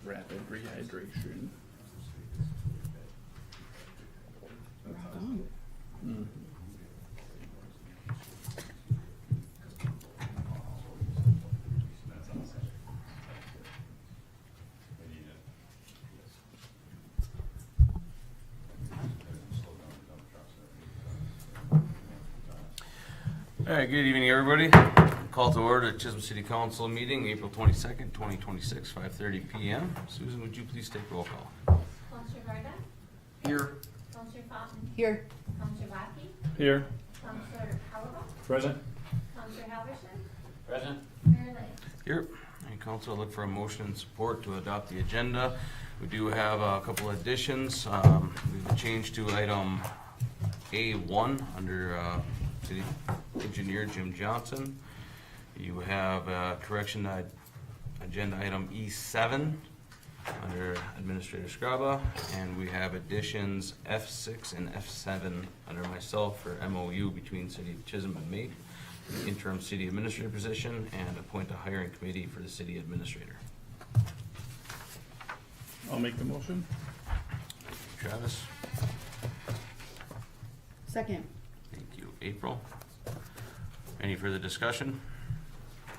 rapid rehydration. Mm. All right, good evening, everybody. Call to order the Chisholm City Council meeting, April 22nd, 2026, 5:30 p.m. Susan, would you please take roll call? Counselor Varga? Here. Counselor Fountain? Here. Counselor Baki? Here. Counselor Howard? Present. Counselor Halverson? Present. Mayor Lang? Here. And council, I look for a motion and support to adopt the agenda. We do have a couple additions. We have a change to item A1 under City Engineer Jim Johnson. You have a correction to agenda item E7 under Administrator Scraba, and we have additions F6 and F7 under myself for MOU between City of Chisholm and MAPE, the interim city administrator position, and appoint a hiring committee for the city administrator. I'll make the motion. Travis? Second. Thank you. April? Any further discussion?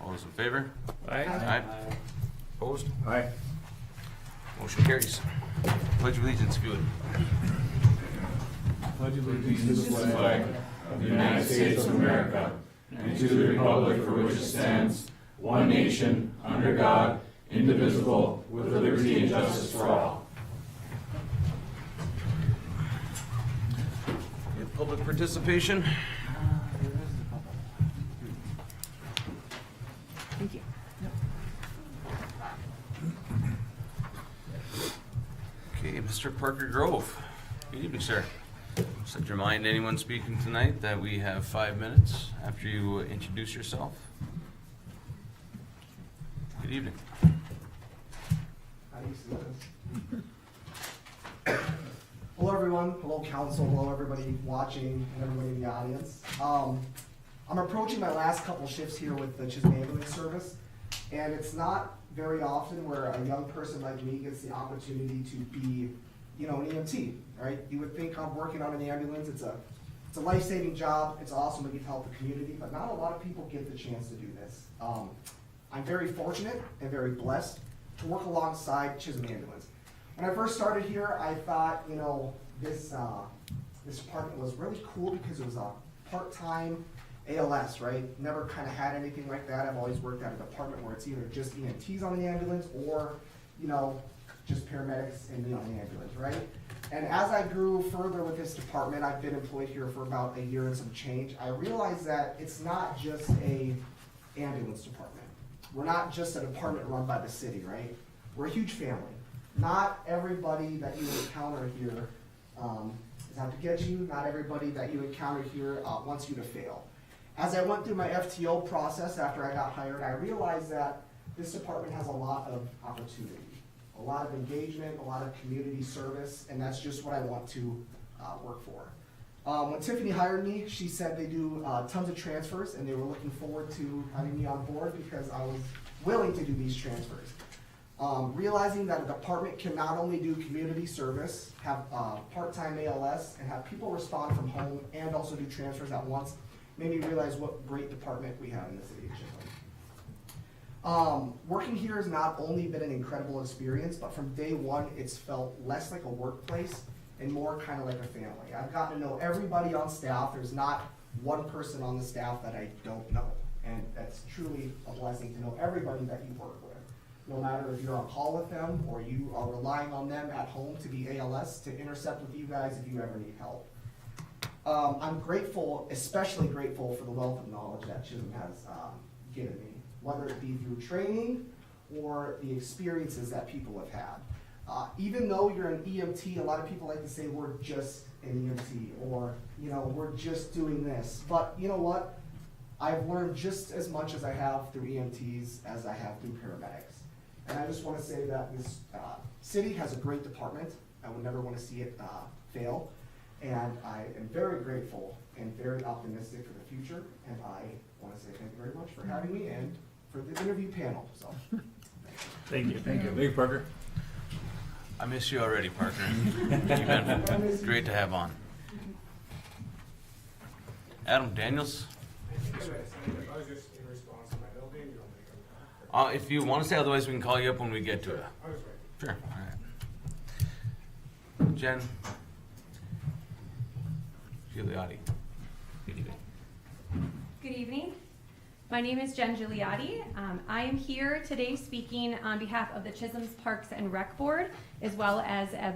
All those in favor? Aye. Opposed? Aye. Motion carries. Pledge of allegiance, if you would. Pledge allegiance to the flag of the United States of America and to the republic for which it stands, one nation, under God, indivisible, with liberty and justice for all. We have public participation. Thank you. Okay, Mr. Parker Grove. Good evening, sir. Just to remind anyone speaking tonight that we have 5 minutes after you introduce yourself. Good evening. Hello everyone, hello council, hello everybody watching and everybody in the audience. I'm approaching my last couple shifts here with the Chisholm Ambulance Service, and it's not very often where a young person like me gets the opportunity to be, an EMT, right? You would think I'm working on an ambulance, it's a life-saving job, it's awesome to get to help the community, but not a lot of people get the chance to do this. I'm very fortunate and very blessed to work alongside Chisholm Ambulance. When I first started here, I thought, this department was really cool because it was a part-time ALS, right? Never kind of had anything like that. I've always worked at a department where it's either just EMTs on the ambulance or, just paramedics and me on the ambulance, right? And as I grew further with this department, I've been employed here for about a year and some change, I realized that it's not just a ambulance department. We're not just a department run by the city, right? We're a huge family. Not everybody that you encounter here is out to get you. Not everybody that you encounter here wants you to fail. As I went through my FTO process after I got hired, I realized that this department has a lot of opportunity, a lot of engagement, a lot of community service, and that's just what I want to work for. When Tiffany hired me, she said they do tons of transfers, and they were looking forward to having me on board because I was willing to do these transfers. Realizing that a department can not only do community service, have part-time ALS, and have people respond from home, and also do transfers at once, made me realize what great department we have in the city of Chisholm. Working here has not only been an incredible experience, but from day one, it's felt less like a workplace and more kind of like a family. I've gotten to know everybody on staff. There's not one person on the staff that I don't know, and that's truly a blessing to know everybody that you work with. No matter if you're on call with them or you are relying on them at home to be ALS to intercept with you guys if you ever need help. I'm grateful, especially grateful for the wealth of knowledge that Chisholm has given me, whether it be through training or the experiences that people have had. Even though you're an EMT, a lot of people like to say we're just an EMT or, we're just doing this. But you know what? I've learned just as much as I have through EMTs as I have through paramedics. And I just want to say that this city has a great department. I would never want to see it fail. And I am very grateful and very optimistic for the future. And I want to say thank you very much for having me and for the interview panel. So, Thank you. Thank you, Parker. I miss you already, Parker. You've been great to have on. Adam Daniels? I was just in response to my building, you want me to If you want to say, otherwise we can call you up when we get to it. I was right. Sure, all right. Jen? Gigliotti? Good evening. Good evening. My name is Jen Gigliotti. I am here today speaking on behalf of the Chisholm's Parks and Rec Board, as well as a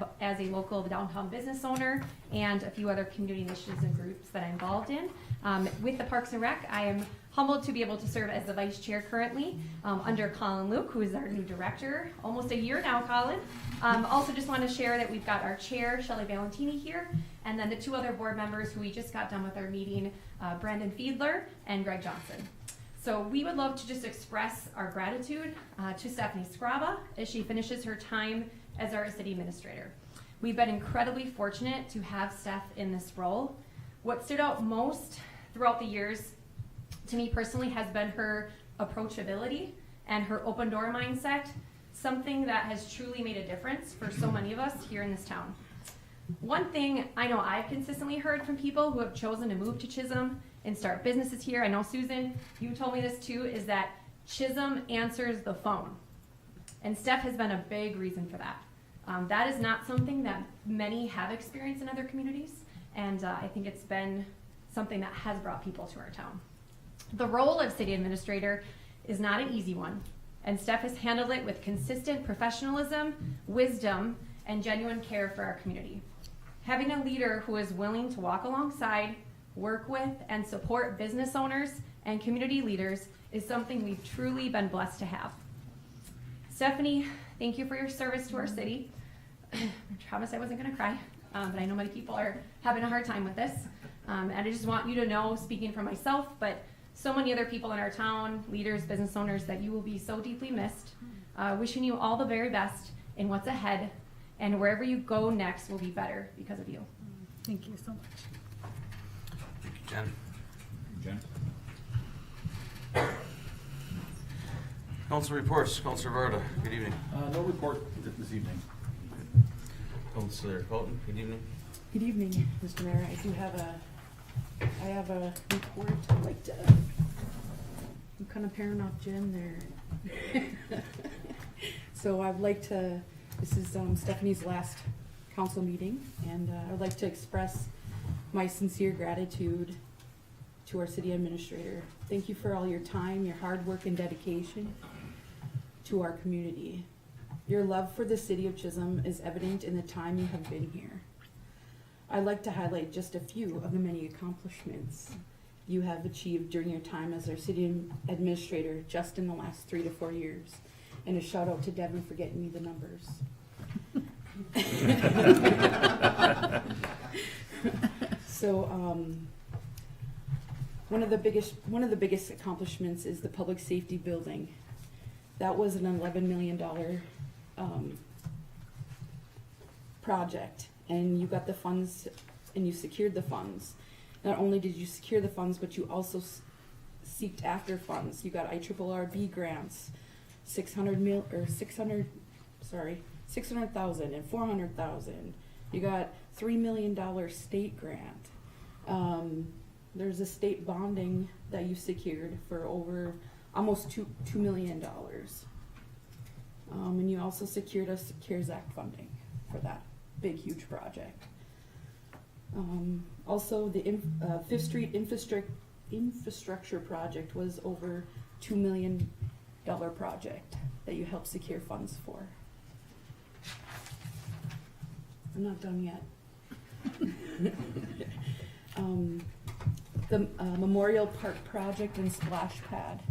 local downtown business owner and a few other community initiatives and groups that I'm involved in. With the Parks and Rec, I am humbled to be able to serve as the vice chair currently under Colin Luke, who is our new director, almost a year now, Colin. Also just want to share that we've got our chair, Shelley Valentini, here, and then the two other board members who we just got done with our meeting, Brandon Fiedler and Greg Johnson. So we would love to just express our gratitude to Stephanie Scraba as she finishes her time as our city administrator. We've been incredibly fortunate to have Steph in this role. What stood out most throughout the years to me personally has been her approachability and her open door mindset, something that has truly made a difference for so many of us here in this town. One thing I know I've consistently heard from people who have chosen to move to Chisholm and start businesses here, I know Susan, you told me this too, is that Chisholm answers the phone. And Steph has been a big reason for that. That is not something that many have experienced in other communities, and I think it's been something that has brought people to our town. The role of city administrator is not an easy one, and Steph has handled it with consistent professionalism, wisdom, and genuine care for our community. Having a leader who is willing to walk alongside, work with, and support business owners and community leaders is something we've truly been blessed to have. Stephanie, thank you for your service to our city. I promised I wasn't gonna cry, but I know many people are having a hard time with this. And I just want you to know, speaking for myself, but so many other people in our town, leaders, business owners, that you will be so deeply missed. Wishing you all the very best in what's ahead, and wherever you go next will be better because of you. Thank you so much. Thank you, Jen. Jen? Council reports. Councilor Varda, good evening. No report this evening. Councilor Colton, good evening. Good evening, Mr. Mayor. I have a report. I'd like to, I'm kind of pairing off Jen there. So I'd like to, this is Stephanie's last council meeting, and I'd like to express my sincere gratitude to our city administrator. Thank you for all your time, your hard work and dedication to our community. Your love for the city of Chisholm is evident in the time you have been here. I'd like to highlight just a few of the many accomplishments you have achieved during your time as our city administrator just in the last 3 to 4 years. And a shout out to Devin for getting me the numbers. So, one of the biggest accomplishments is the public safety building. That was an $11 million project, and you got the funds, and you secured the funds. Not only did you secure the funds, but you also seeked after funds. You got IRRB grants, 600,000 and 400,000. You got $3 million state grant. There's a state bonding that you secured for over almost $2 million. And you also secured a CARES Act funding for that big, huge project. Also, the Fifth Street infrastructure project was over $2 million project that you helped secure funds for. I'm not done yet. The Memorial Park project and splash pad.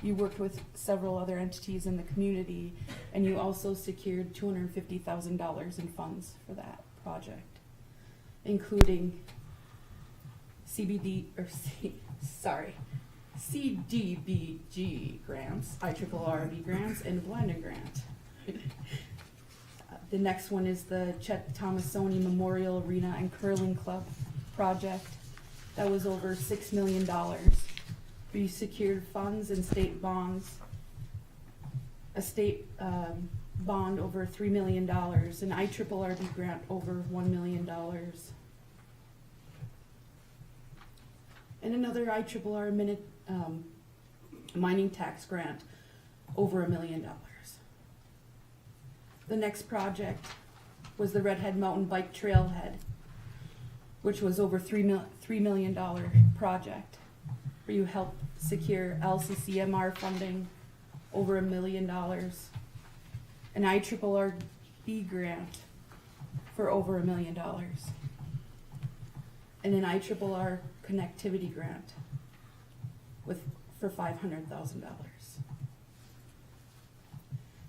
You worked with several other entities in the community, and you also secured $250,000 in funds for that project, including CDBG grants, IRRB grants, and Blended grant. The next one is the Chet Thomasoni Memorial Arena and Curling Club project. That was over $6 million. We secured funds and state bonds, a state bond over $3 million, an IRRB grant over $1 million. And another IRRR mining tax grant over $1 million. The next project was the Redhead Mountain Bike Trailhead, which was over $3 million project, where you helped secure LCCMR funding over $1 million, an IRRB grant for over $1 million, and an IRRR connectivity grant for $500,000.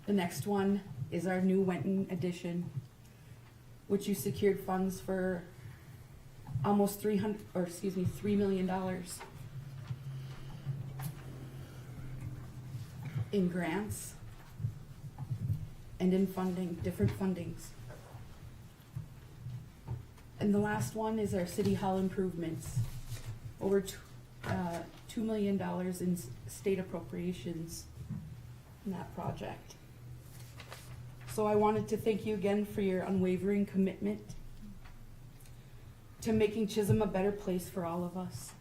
The next one is our new Wenton addition, which you secured funds for almost $3 million in grants and in funding, different fundings. And the last one is our city hall improvements, over $2 million in state appropriations in that project. So I wanted to thank you again for your unwavering commitment to making Chisholm a better place for all of us.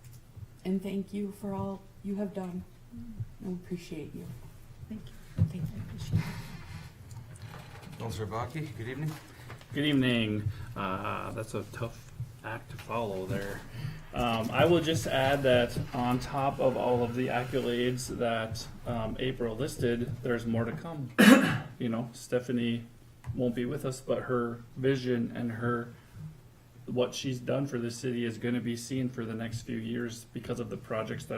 And thank you for all you have done. I appreciate you. Thank you. Thank you. Appreciate it. Councilor Baki, good evening. Good evening. That's a tough act to follow there. I will just add that on top of all of the accolades that April listed, there's more to come. You know, Stephanie won't be with us, but her vision and what she's done for the city is going to be seen for the next few years because of the projects that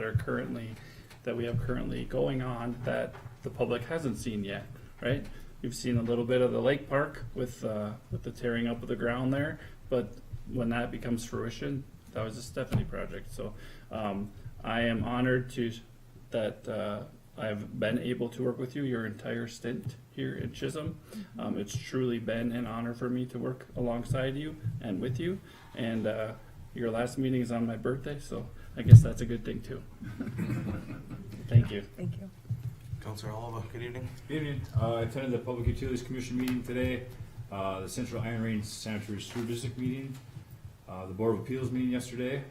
we have currently going on that the public hasn't seen yet, right? You've seen a little bit of the lake park with the tearing up of the ground there, but when that becomes fruition, that was a Stephanie project. So I am honored that I've been able to work with you your entire stint here in Chisholm. It's truly been an honor for me to work alongside you and with you. And your last meeting is on my birthday, so I guess that's a good thing too. Thank you. Thank you. Councilor Oliva, good evening. Good evening. I attended the Public Utilities Commission meeting today, the Central Iron Range Sanitary Sewer District meeting, the Board of Appeals meeting yesterday,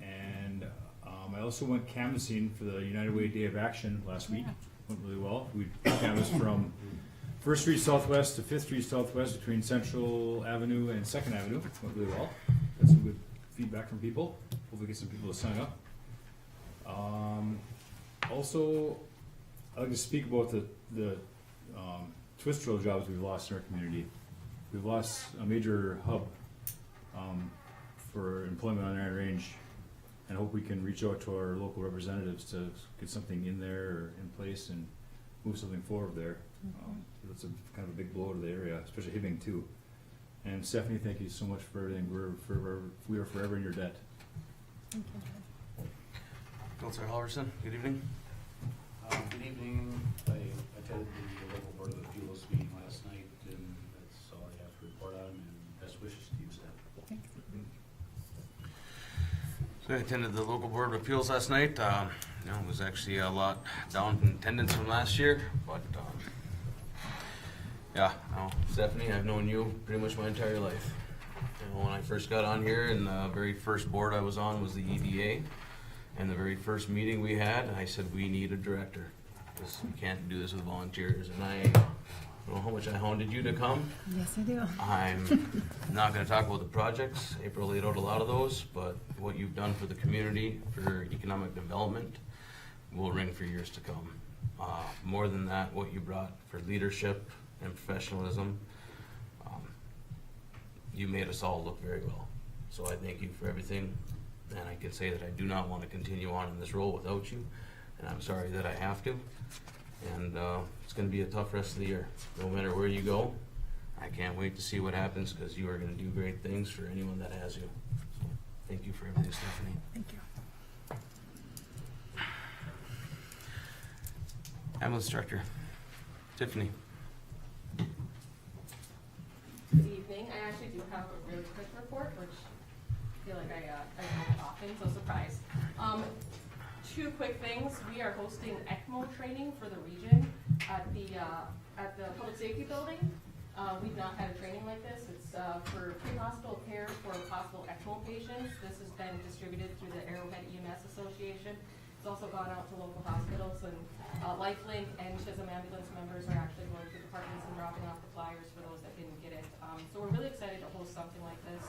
and I also went canvassing for the United Way Day of Action last week. Went really well. We canvassed from 1st Street Southwest to 5th Street Southwest between Central Avenue and 2nd Avenue. Went really well. Got some good feedback from people. Hopefully get some people to sign up. Also, I'd like to speak about the twist drill jobs we've lost in our community. We've lost a major hub for employment on Iron Range, and hope we can reach out to our local representatives to get something in there or in place and move something forward there. That's a kind of a big blow to the area, especially Hibbing too. And Stephanie, thank you so much for everything. We are forever in your debt. Thank you. Councilor Halverson, good evening. Good evening. I attended the local Board of Appeals meeting last night, and that's all I have to report on, and best wishes to you, Steph. So I attended the local Board of Appeals last night. It was actually a lot down in attendance from last year, but yeah, Stephanie, I've known you pretty much my entire life. When I first got on here, and the very first board I was on was the EDA. And the very first meeting we had, I said, we need a director. We can't do this with volunteers. And I don't know how much I hounded you to come. Yes, I do. I'm not gonna talk about the projects. April laid out a lot of those, but what you've done for the community, for economic development, will ring for years to come. More than that, what you brought for leadership and professionalism, you made us all look very well. So I thank you for everything. And I can say that I do not want to continue on in this role without you, and I'm sorry that I have to. And it's going to be a tough rest of the year. No matter where you go, I can't wait to see what happens, because you are going to do great things for anyone that has you. So thank you for everything, Stephanie. Thank you. Ambulance Director, Tiffany. Good evening. I actually do have a really quick report, which I feel like I don't often, so surprise. Two quick things. We are hosting ECMO training for the region at the at the public safety building. We've not had a training like this. It's for pre-hospital care for possible ECMO patients. This has been distributed through the Arrowhead EMS Association. It's also gone out to local hospitals, and Lifelink and Chisholm ambulance members are actually going to departments and dropping off the flyers for those that didn't get it. So we're really excited to host something like this.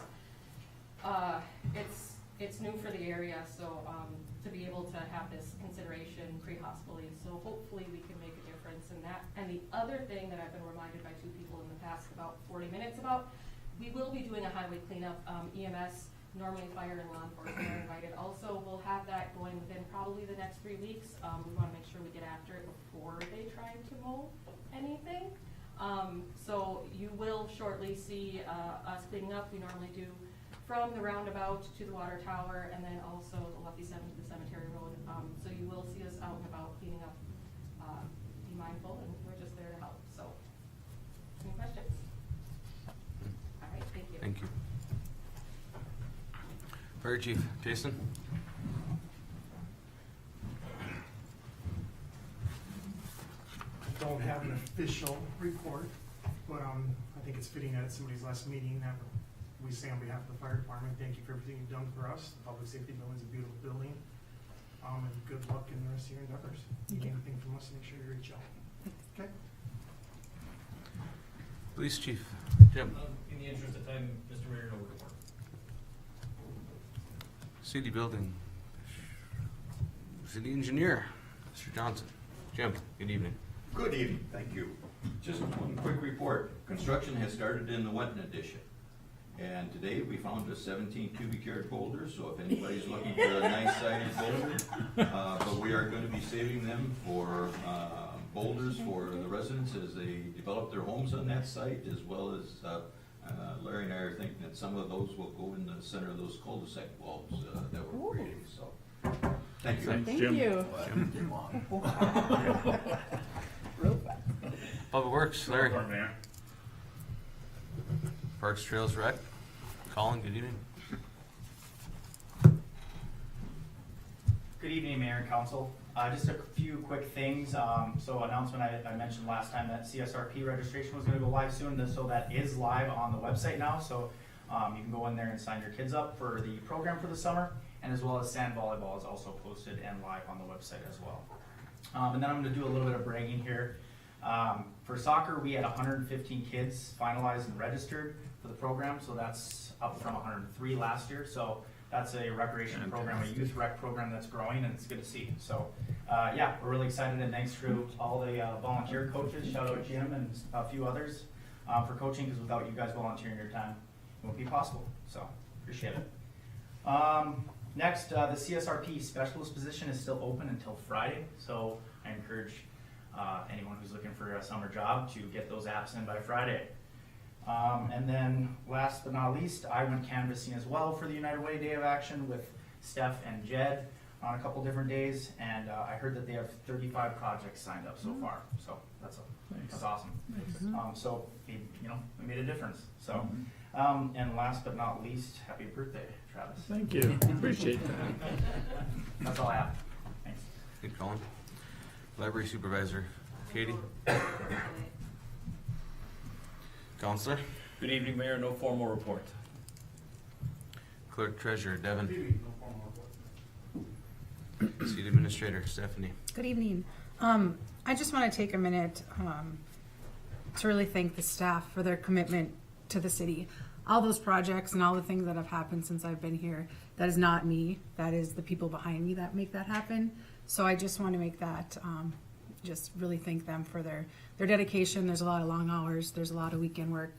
It's new for the area, so to be able to have this consideration pre-hospitally, so hopefully we can make a difference in that. And the other thing that I've been reminded by 2 people in the past about 40 minutes about, we will be doing a highway cleanup. EMS, normally fire and law enforcement are invited. Also, we'll have that going within probably the next 3 weeks. We want to make sure we get after it before they try to mow anything. So you will shortly see us cleaning up. We normally do from the roundabout to the water tower, and then also the Lucky 7 to the cemetery road. So you will see us out and about cleaning up. Be mindful, and we're just there to help. So, any questions? All right, thank you. Thank you. Fire Chief Jason? I don't have an official report, but I think it's fitting at somebody's last meeting that we say on behalf of the fire department, thank you for everything you've done for us. The public safety building is a beautiful building. And good luck in the rest of your endeavors. Need anything from us, make sure you reach out. Okay? Police Chief Jim? In the interest of time, Mr. Mayor, no report. City Building. City Engineer, Mr. Johnson. Jim, good evening. Good evening, thank you. Just one quick report. Construction has started in the Wenton addition. And today we found a 17 cubic yard boulder, so if anybody's looking for a nice sized boulder, but we are going to be saving them for boulders for the residents as they develop their homes on that site, as well as Larry and I are thinking that some of those will go in the center of those cul-de-sac walls that we're creating, so. Thank you. Thanks, Thank Jim. you. Public Works, Larry. Report, Mayor. Parks, Trails, Rec. Colin, good evening. Good evening, Mayor and Council. Just a few quick things. So announcement I mentioned last time that CSRP registration was going to go live soon. So that is live on the website now. So you can go in there and sign your kids up for the program for the summer. And as well as sand volleyball is also posted and live on the website as well. And then I'm going to do a little bit of bragging here. For soccer, we had 115 kids finalized and registered for the program. So that's up from 103 last year. So that's a recreation program, a youth rec program that's growing, and it's good to see. So, yeah, we're really excited, and thanks to all the volunteer coaches. Shout out Jim and a few others for coaching, because without you guys volunteering your time, it wouldn't be possible. So, appreciate it. Next, the CSRP specialist position is still open until Friday, so I encourage anyone who's looking for a summer job to get those apps in by Friday. And then last but not least, I went canvassing as well for the United Way Day of Action with Steph and Jed on a couple different days, and I heard that they have 35 projects signed up so far, so that's awesome. So, you know, we made a difference. So, and last but not least, happy birthday, Travis. Thank you. Appreciate that. That's all I have. Thanks. Good, Colin. Library Supervisor Katie. Counselor. Good evening, Mayor. No formal report. Clerk Treasurer Devin. Good evening, no formal report. Seat Administrator Stephanie. Good evening. I just want to take a minute to really thank the staff for their commitment to the city. All those projects and all the things that have happened since I've been here, that is not me. That is the people behind me that make that happen. So I just want to make that, just really thank them for their dedication. There's a lot of long hours. There's a lot of weekend work.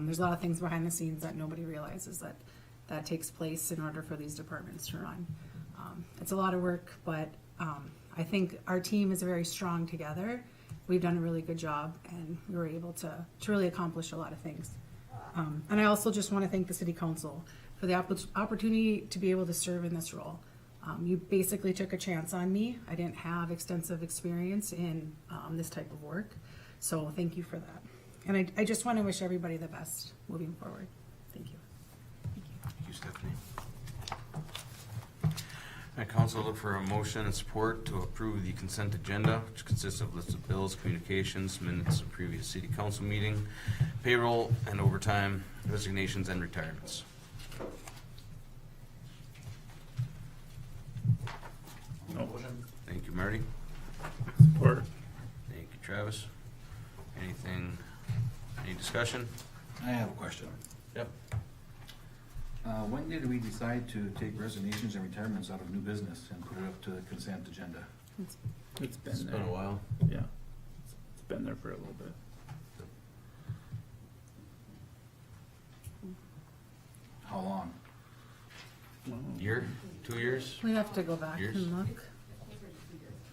There's a lot of things behind the scenes that nobody realizes that takes place in order for these departments to run. It's a lot of work, but I think our team is very strong together. We've done a really good job, and we were able to really accomplish a lot of things. And I also just want to thank the City Council for the opportunity to be able to serve in this role. You basically took a chance on me. I didn't have extensive experience in this type of work, so thank you for that. And I just want to wish everybody the best moving forward. Thank you. Thank you, Stephanie. Council, look for a motion and support to approve the consent agenda, which consists of list of bills, communications, minutes of previous city council meeting, payroll and overtime, resignations and retirements. No. Thank you, Marty. Support. Thank you, Travis. Any discussion? I have a question. Yep. When did we decide to take resignations and retirements out of new business and put it up to the consent agenda? It's It's been been a there. while. Yeah. It's been there for a little bit. How long? Year? 2 years? We have to go back Years? and look.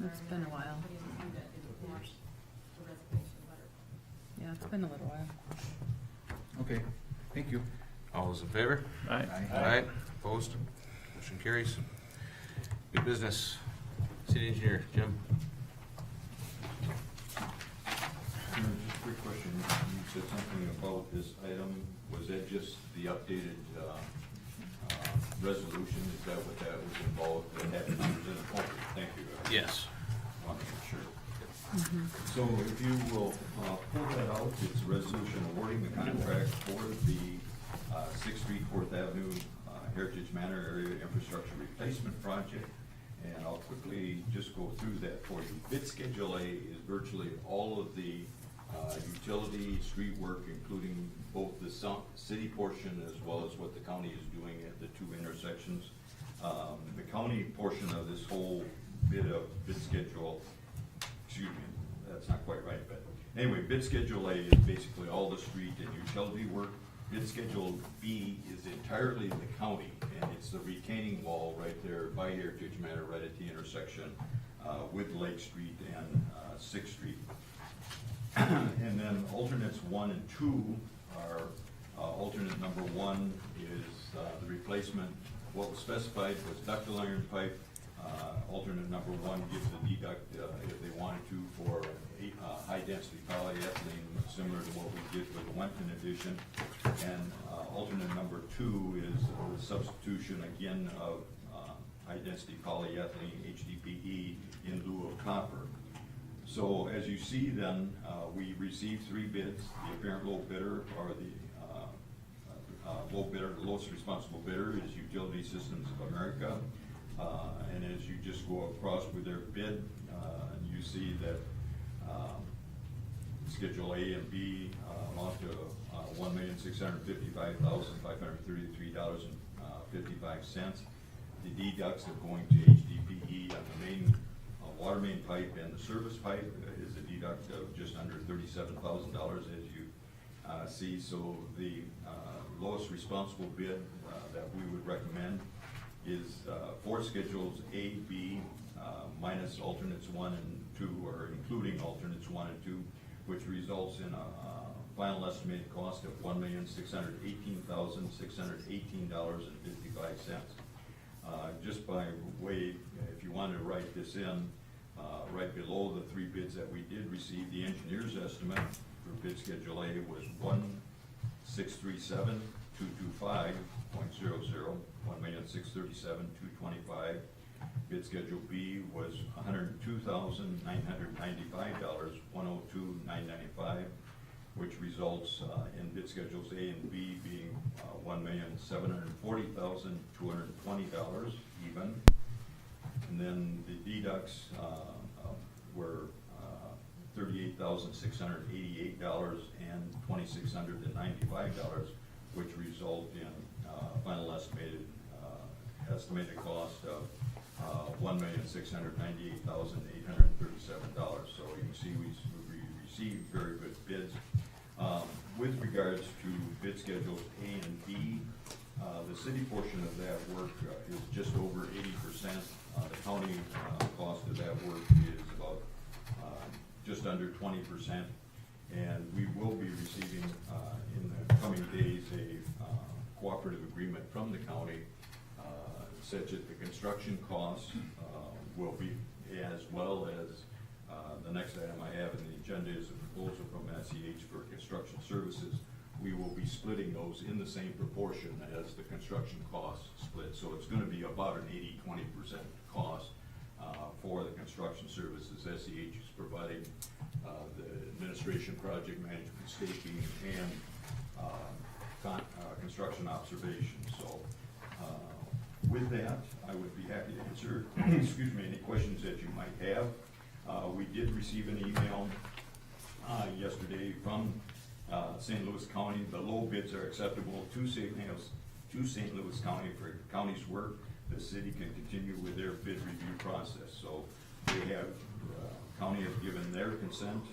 It's been a while. Yeah, it's been a little while. Okay, thank you. All those in favor? Aye. Aye. Opposed? Motion carries. New business. City engineer, Jim. Just a quick question, you said something about this item, was that just the updated, resolution, is that what that was involved, that had to be presented? Okay, thank you. Yes. Want to make sure. So if you will, pull that out, it's a resolution awarding the contract for the, 6th Street, 4th Avenue, Heritage Manor Area Infrastructure Replacement Project. And I'll quickly just go through that for you. Bid Schedule A is virtually all of the utility, street work, including both the city portion as well as what the county is doing at the 2 intersections. The county portion of this whole bid schedule, excuse me, that's not quite right, but anyway, Bid Schedule A is basically all the street and utility work. Bid Schedule B is entirely the county, and it's the retaining wall right there by Heritage Manor, right at the intersection with Lake Street and 6th Street. And then alternates 1 and 2 are, alternate number 1 is the replacement, what was specified was ductile iron pipe. Alternate number 1 gives the deduct, if they wanted to, for high-density polyethylene, similar to what we did for the Wenton edition. And alternate number 2 is the substitution again of high-density polyethylene, HDPE, in lieu of copper. So as you see then, we received 3 bids. The apparent low bidder, or the low bidder, the lowest responsible bidder is Utility Systems of America. And as you just go across with their bid, you see that Schedule A and B amount to $1,655,533.55. The deducts are going to HDPE on the main water main pipe, and the service pipe is a deduct of just under $37,000, as you see. So the lowest responsible bid that we would recommend is for Schedules A, B, minus alternates 1 and 2, or including alternates 1 and 2, which results in a final estimated cost of $1,618,618.55. Just by way, if you wanted to write this in, right below the 3 bids that we did receive, the engineer's estimate for bid Schedule A was $1,637,225.00, $1,637,225. Bid Schedule B was $102,995, $102,995, which results in bid Schedules A and B being $1,740,220 even. And then the deducts were $38,688 and $2,695, which result in final estimated cost of $1,698,837. So you can see we received very good bids. With regards to bid schedules A and B, the city portion of that work is just over 80%. The county cost of that work is about just under 20%. And we will be receiving in the coming days a cooperative agreement from the county such that the construction costs will be, as well as the next item I have in the agenda is a proposal from SEH for construction services. We will be be splitting those in the same proportion as the construction costs split. So it's gonna be about an 80-20% cost for the construction services. SEH is providing the administration, project management, staking, and construction observation. So with that, I would be happy to answer, excuse me, any questions that you might have. We did receive an email yesterday from St. Louis County. The low bids are acceptable to St. Louis County for county's work. The city can continue with their bid review process. So they have, county has given their consent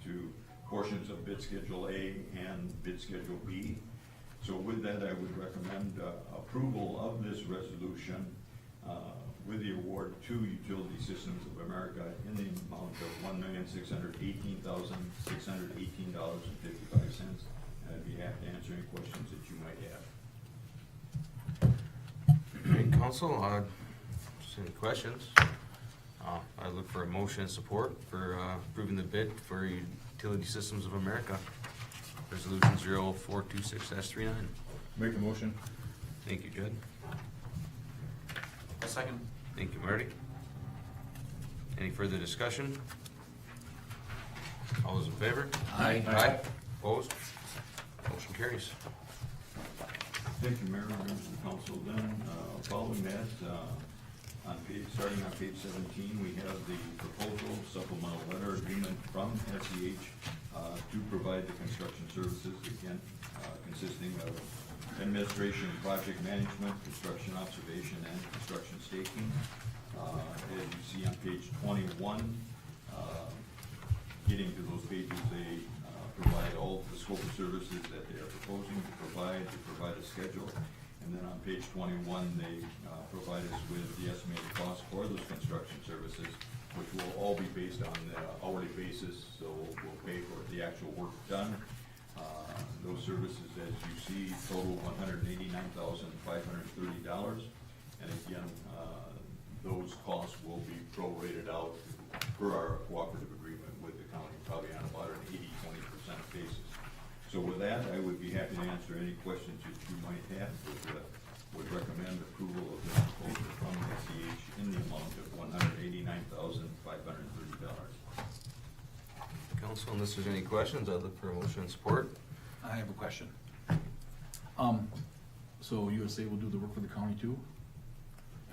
to portions of bid schedule A and bid schedule B. So with that, I would recommend approval of this resolution with the award to Utility Systems of America in the amount of $1,618,618.55. I'd be happy to answer any questions that you might have. Great, council, just any questions? I look for a motion and support for approving the bid for Utility Systems of America, resolution 0426-39. Make the motion. Thank you, Judd. A second. Thank you, Marty. Any further discussion? All those in favor? Aye. Aye. Opposed? Motion carries. Thank you, Mayor, members of the council. Then, following that, starting on page 17, we have the proposal supplemental letter agreement from SEH to provide the construction services, again, consisting of administration, project management, construction observation, and construction staking. As you see on page 21, getting to those pages, they provide all the scope of services that they are proposing to provide. They provide a schedule. And then on page 21, they provide us with the estimated cost for those construction services, which will all be based on the hourly basis, so we'll pay for the actual work done. Those services, as you see, total $189,530. And again, those costs will be prorated out per our cooperative agreement with the county, probably on about an 80-20% basis. So with that, I would be happy to answer any questions that you might have. Would recommend approval of this proposal from SEH in the amount of $189,530. Council, unless there's any questions, I'd look for a motion and support. I have a question. So USA will do the work for the county too?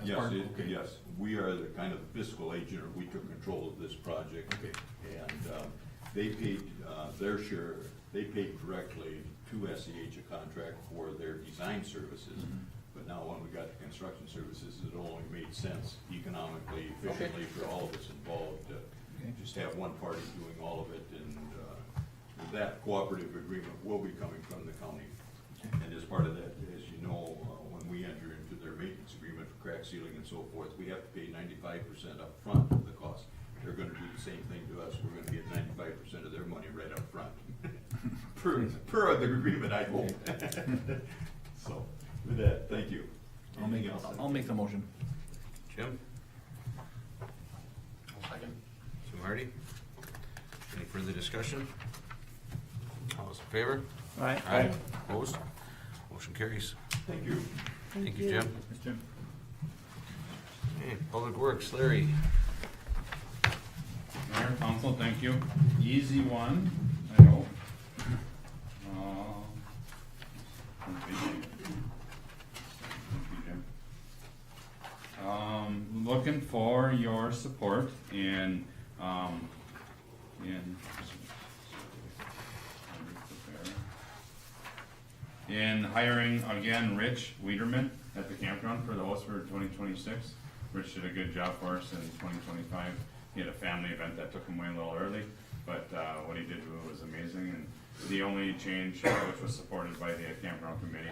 As Yes, part- okay. yes, we are the kind of fiscal agent, or we took control of this project. Okay. And they paid their share, they paid directly to SEH a contract for their design services. Mhm. But now when we got the construction services, it only made sense economically, efficiently for all of us involved to just have one party doing all of it. And that cooperative agreement will be coming from the county. And as part of that, as you know, when we enter into their maintenance agreement for crack sealing and so forth, we have to pay 95% up front of the cost. They're gonna do the same thing to us. We're gonna get 95% of their money right up front. Per the agreement, I hope. So, with that, thank you. Anything else? I'll make the motion. Jim? Second. So Marty? Any further discussion? All those in favor? Aye. Opposed? Motion carries. Thank you. Thank you, Jim. Yes, Jim. Okay, Public Works, Larry. Mayor, council, thank you. Easy one, I hope. Looking for your support in hiring again Rich Wiederman at the campground for the host for 2026. Rich did a good job for us in 2025. He had a family event that took him away a little early, but what he did was amazing. And the only change, which was supported by the campground committee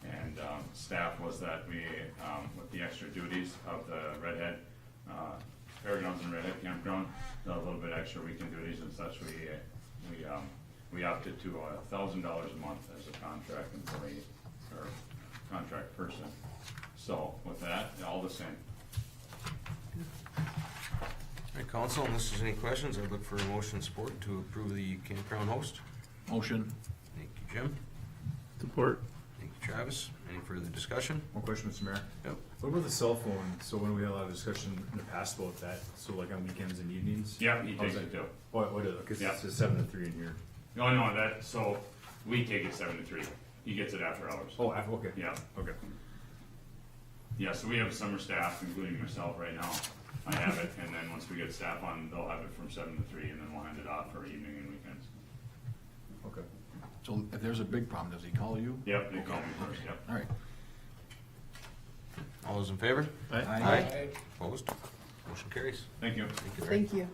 and staff, was that we, with the extra duties of the Redhead Fairgrounds and Redhead Campground, a little bit extra weekend duties and such, we opted to $1,000 a month as a contract employee or contract person. So with that, all the same. All right, council, unless there's any questions, I'd look for a motion and support to approve the campground host. Motion. Thank you, Jim. Support. Thank you, Travis. Any further discussion? One question, Mr. Mayor. Yep. What about the cell phone? So when we had a lot of discussion in the past about that, so like on weekends and evenings? Yeah, he How's takes that- it too. What is it? Cause Yeah. it says 7 to 3 in here. No, that, so we take it 7 to 3. He gets it after hours. Oh, okay. Yeah. Okay. Yeah, so we have summer staff, including myself right now. I have it, and then once we get staff on, they'll have it from 7 to 3, and then we'll hand it off for evening and weekends. Okay. So if there's a big problem, does he call you? Yep, they call me first, yep. All right. All those in favor? Aye. Opposed? Motion carries. Thank you. Thank you, Larry. Thank you.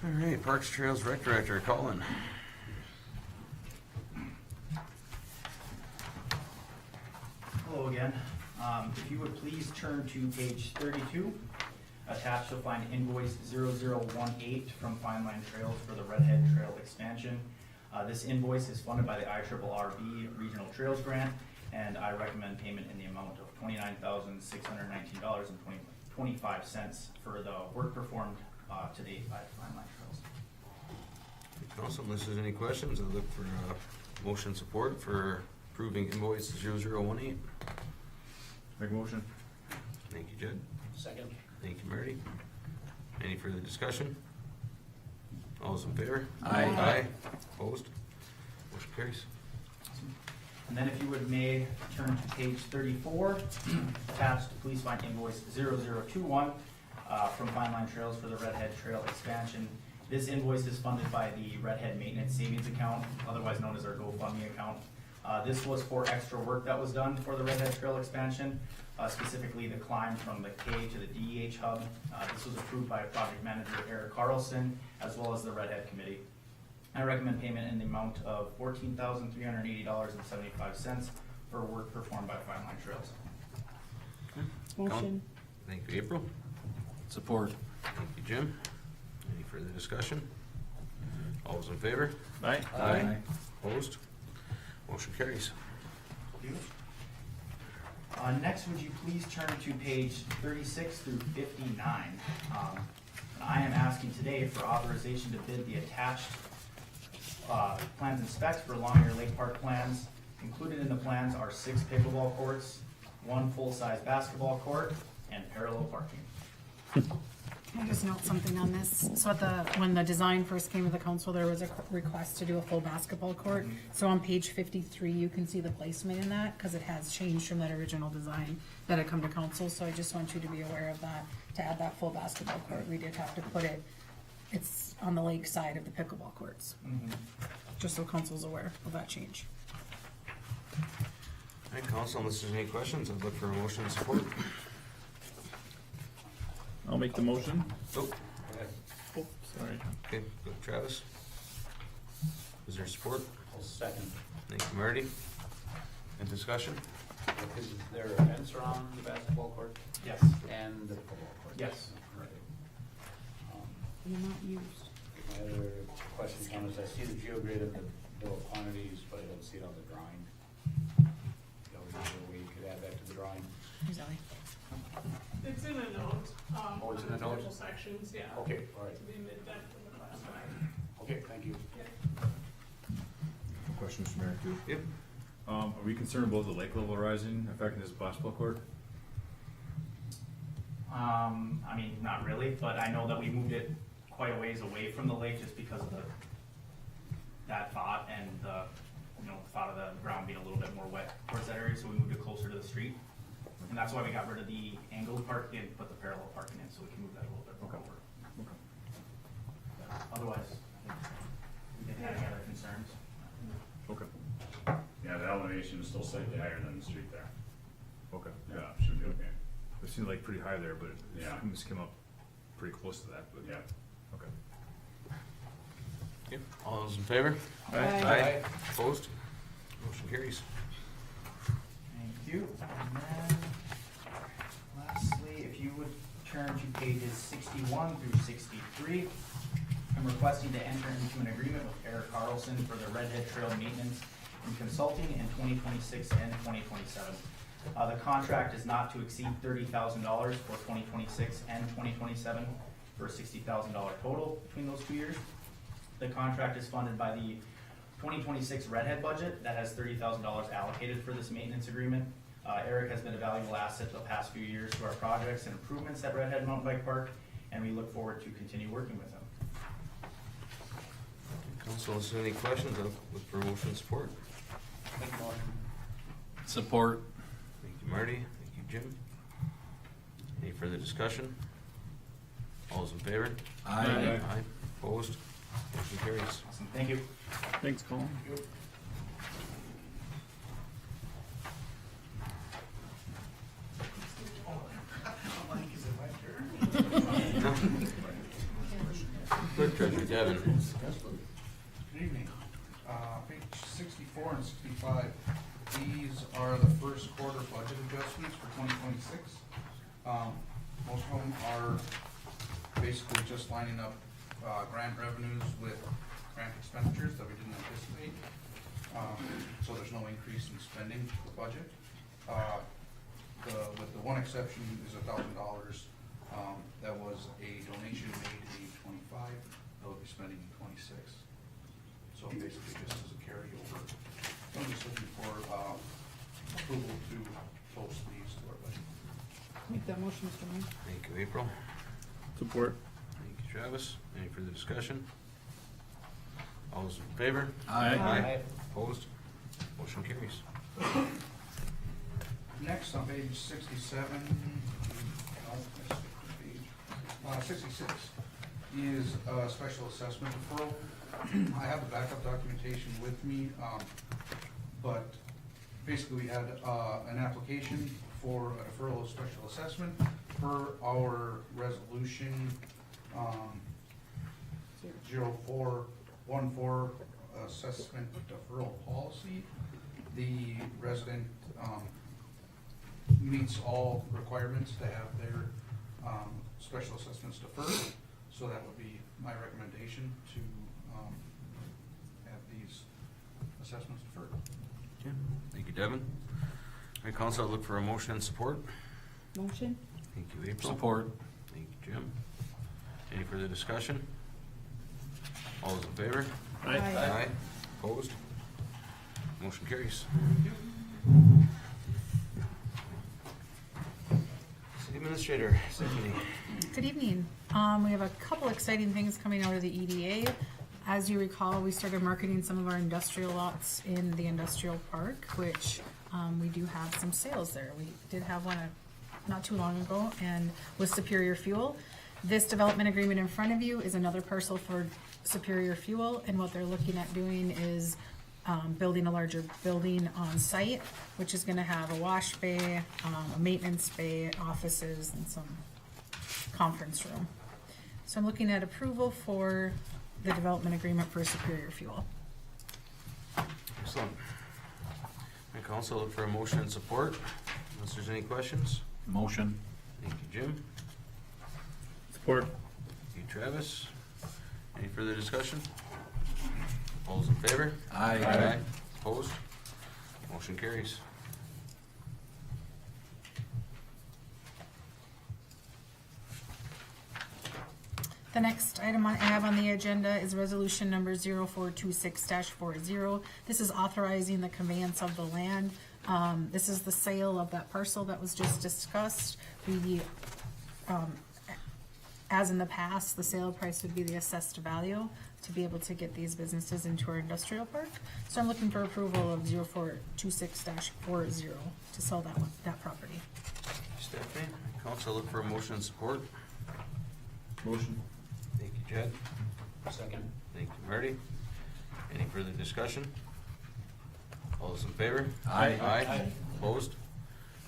All right, Parks Trails Rec Director, Colin. Hello again. If you would please turn to page 32. Attached, you'll find invoice 0018 from Fine Line Trails for the Redhead Trail expansion. This invoice is funded by the IRRB Regional Trails Grant, and I recommend payment in the amount of $29,619.25 for the work performed to date by Fine Line Trails. Council, unless there's any questions, I'll look for motion support for approving invoice 0018. Make a motion. Thank you, Jed. Second. Thank you, Marty. Any further discussion? All those in favor? Aye. Opposed? Motion carries. And then if you would may turn to page 34, attached, please find invoice 0021 from Fine Line Trails for the Redhead Trail expansion. This invoice is funded by the Redhead Maintenance Savings Account, otherwise known as our GoFundMe account. This was for extra work that was done for the Redhead Trail expansion, specifically the climb from the K to the DEH hub. This was approved by project manager Eric Carlson, as well as the Redhead Committee. I recommend payment in the amount of $14,380.75 for work performed by Fine Line Trails. Motion. Thank you, April. Support. Thank you, Jim. Any further discussion? All those in favor? Aye. Opposed? Motion carries. Next, would you please turn to page 36 through 59? I am asking today for authorization to bid the attached plans and specs for Longyear Lake Park plans. Included in the plans are 6 pickleball courts, 1 full-size basketball court, and parallel parking. Can I just note something on this? So when the design first came to the council, there was a request to do a full basketball court. So on page 53, you can see the placement in that, because it has changed from that original design that had come to council. So I just want you to be aware of that. To add that full basketball court, we did have to put it, it's on the lake side of the pickleball courts. Just so council's aware of that change. All right, council, unless there's any questions, I'd look for a motion and support. I'll make the motion. Oh, Oh, sorry. okay, go Travis. Is there support? I'll second. Thank you, Marty. Any discussion? Is there a fence around the basketball court Yes. and the pickleball court? Yes. Right. They're not used. My other question, Tom, is I see the geogrid of the bill of quantities, but I don't see it on the drawing. Is there a way you could add that to the drawing? Here's Ellie. It's in a note. Oh, it's in a on note? Couple sections, yeah. Okay, all right. To be mid that from the class tonight. Okay, thank you. Question, Mr. Mayor, too. Yep. Are we concerned about the lake level rising affecting this basketball court? I mean, not really, but I know that we moved it quite a ways away from the lake just because of that thought and the, thought of the ground being a little bit more wet towards that area, so we moved it closer to the street. And that's why we got rid of the angled parking and put the parallel parking in, so we can move that a little bit more over. Otherwise, I think we didn't have any other concerns. Okay. Yeah, the elevation is still slightly higher than the street there. Okay. Yeah, should be okay. It seemed like pretty high there, but it Yeah. just came up pretty close to that, but. Yeah. Okay. Yep. All those in favor? Aye. Opposed? Motion carries. Thank you. And then, lastly, if you would turn to pages 61 through 63, I'm requesting to enter into an agreement with Eric Carlson for the Redhead Trail maintenance and consulting in 2026 and 2027. The contract is not to exceed $30,000 for 2026 and 2027 for a $60,000 total between those 2 years. The contract is funded by the 2026 Redhead budget that has $30,000 allocated for this maintenance agreement. Eric has been a valuable asset the past few years to our projects and improvements at Redhead Mountain Bike Park, and we look forward to continue working with him. Council, is there any questions? I'll look for motion support. Support. Thank you, Marty. Thank you, Jim. Any further discussion? All those in favor? Aye. Aye. Opposed? Motion carries. Awesome, thank you. Thanks, Colin. Clerk Treasurer Devin. Good evening. Page 64 and 65, these are the first quarter budget adjustments for 2026. Most of them are basically just lining up grant revenues with grant expenditures that we didn't anticipate. So there's no increase in spending the budget. With the one exception is $1,000. That was a donation made in 25 that will be spending in 26. So basically just as a carryover. I'm just looking for approval to post these to our budget. Make that motion, Mr. Mayor. Thank you, April. Support. Thank you, Travis. Any further discussion? All those in favor? Aye. Opposed? Motion carries. Next, on page 67, no, I skipped a page. 66 is a special assessment deferral. I have the backup documentation with me, but basically we had an application for a deferral of special assessment per our resolution 0414 assessment deferral policy. The resident meets all requirements to have their special assessments deferred, so that would be my recommendation to have these assessments deferred. Okay. Thank you, Devin. All right, Council, I'll look for a motion and support. Motion? Thank you, April. Support. Thank you, Jim. Any further discussion? All those in favor? Aye. Aye. Opposed? Motion carries. City Administrator, Stephanie. Good evening. We have a couple exciting things coming out of the EDA. As you recall, we started marketing some of our industrial lots in the industrial park, which we do have some sales there. We did have one not too long ago, and with Superior Fuel. This development agreement in front of you is another parcel for Superior Fuel, and what they're looking at doing is building a larger building on site, which is gonna have a wash bay, a maintenance bay, offices, and some conference room. So I'm looking at approval for the development agreement for Superior Fuel. Excellent. And Council, look for a motion and support, unless there's any questions. Motion. Thank you, Jim. Support. Thank you, Travis. Any further discussion? All those in favor? Aye. Opposed? Motion carries. The next item I have on the agenda is resolution number 0426-40. This is authorizing the conveyance of the land. This is the sale of that parcel that was just discussed. We, as in the past, the sale price would be the assessed value to be able to get these businesses into our industrial park. So I'm looking for approval of 0426-40 to sell that property. Stephanie, Council, look for a motion and support. Motion. Thank you, Jed. Second. Thank you, Marty. Any further discussion? All those in favor? Aye. Aye. Opposed?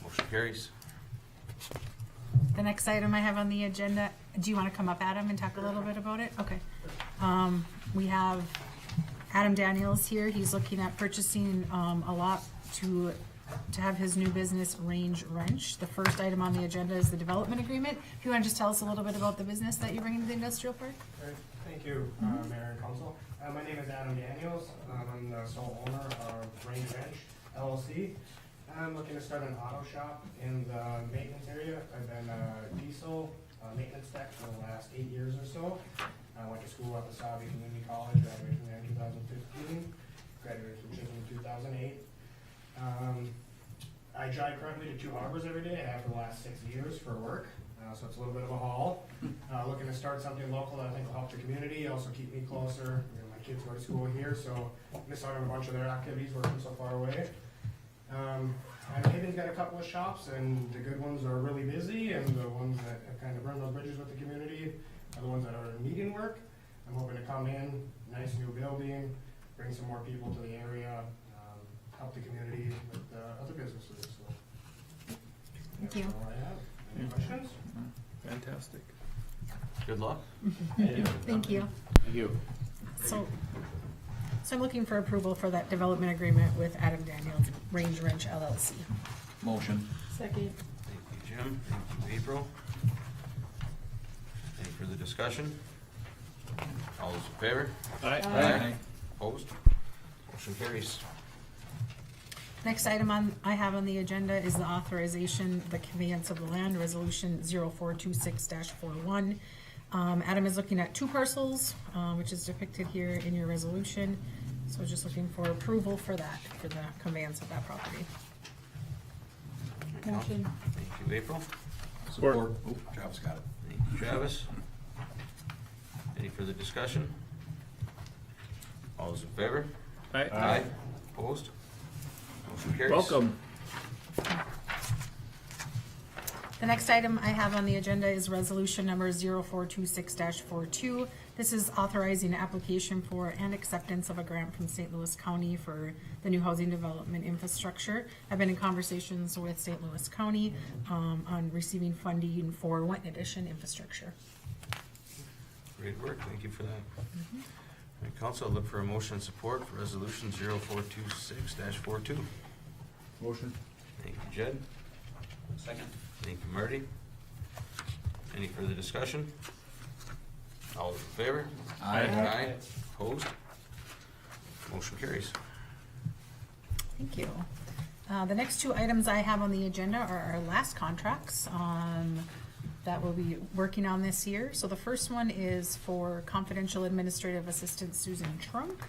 Motion carries. The next item I have on the agenda, do you want to come up, Adam, and talk a little bit about it? Okay. We have Adam Daniels here. He's looking at purchasing a lot to have his new business, Range Wrench. The first item on the agenda is the development agreement. If you want to just tell us a little bit about the business that you're bringing to the industrial park? Alright, thank you, Mayor and Council. My name is Adam Daniels. I'm the sole owner of Range Wrench LLC. I'm looking to start an auto shop in the maintenance area. I've been a diesel maintenance tech for the last 8 years or so. I went to school at the Sabi Community College, graduated there in 2015. 2008. I drive currently to 2 Harbors every day. I have for the last 6 years for work, so it's a little bit of a haul. Looking to start something local that I think will help the community, also keep me closer. You know, my kids go to school here, so miss out on a bunch of their activities working so far away. And Haven's got a couple of shops, and the good ones are really busy, and the ones that have kind of burned those bridges with the community are the ones that are needing work. I'm hoping to come in, nice new building, bring some more people to the area, help the community with other businesses. So Thank you. that's all I have. Any questions? Fantastic. Good luck. Thank you. Thank you. So I'm looking for approval for that development agreement with Adam Daniels, Range Wrench LLC. Motion. Second. Thank you, Jim. Thank you, April. Any further discussion? All those in favor? Aye. Opposed? Motion carries. Next item I have on the agenda is the authorization, the conveyance of the land, resolution 0426-41. Adam is looking at 2 parcels, which is depicted here in your resolution. So just looking for approval for that, for the conveyance of that property. Motion. Thank you, April. Support. Oh, Travis got it. Thank you, Travis. Any further discussion? All those in favor? Aye. Opposed? Motion carries. Welcome. The next item I have on the agenda is resolution number 0426-42. This is authorizing application for and acceptance of a grant from St. Louis County for the new housing development infrastructure. I've been in conversations with St. Louis County on receiving funding for Wetton Addition infrastructure. Great work, thank you for that. All right, council, I look for a motion and support for resolution 0426-42. Motion. Thank you, Jed. Second. Thank you, Marty. Any further discussion? All those in favor? Aye. Opposed? Motion carries. Thank you. The next 2 items I have on the agenda are our last contracts that we'll be working on this year. So the first one is for confidential administrative assistant Susan Trunk.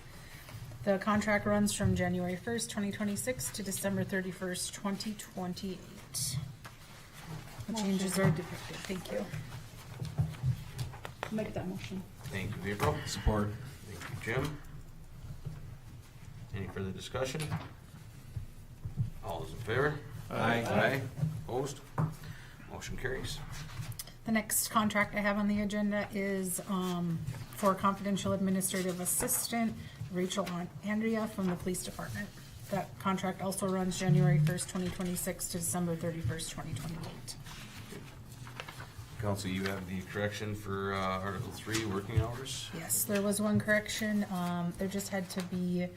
The contract runs from January 1st, 2026 to December 31st, 2028. The changes are depicted. Thank you. Make that motion. Thank you, April. Support. Thank you, Jim. Any further discussion? All those in favor? Aye. Opposed? Motion carries. The next contract I have on the agenda is for confidential administrative assistant Rachel Andrea from the police department. That contract also runs January 1st, 2026 to December 31st, 2028. Council, you have the correction for Article 3, working hours? Yes, there was one correction. There just had to be,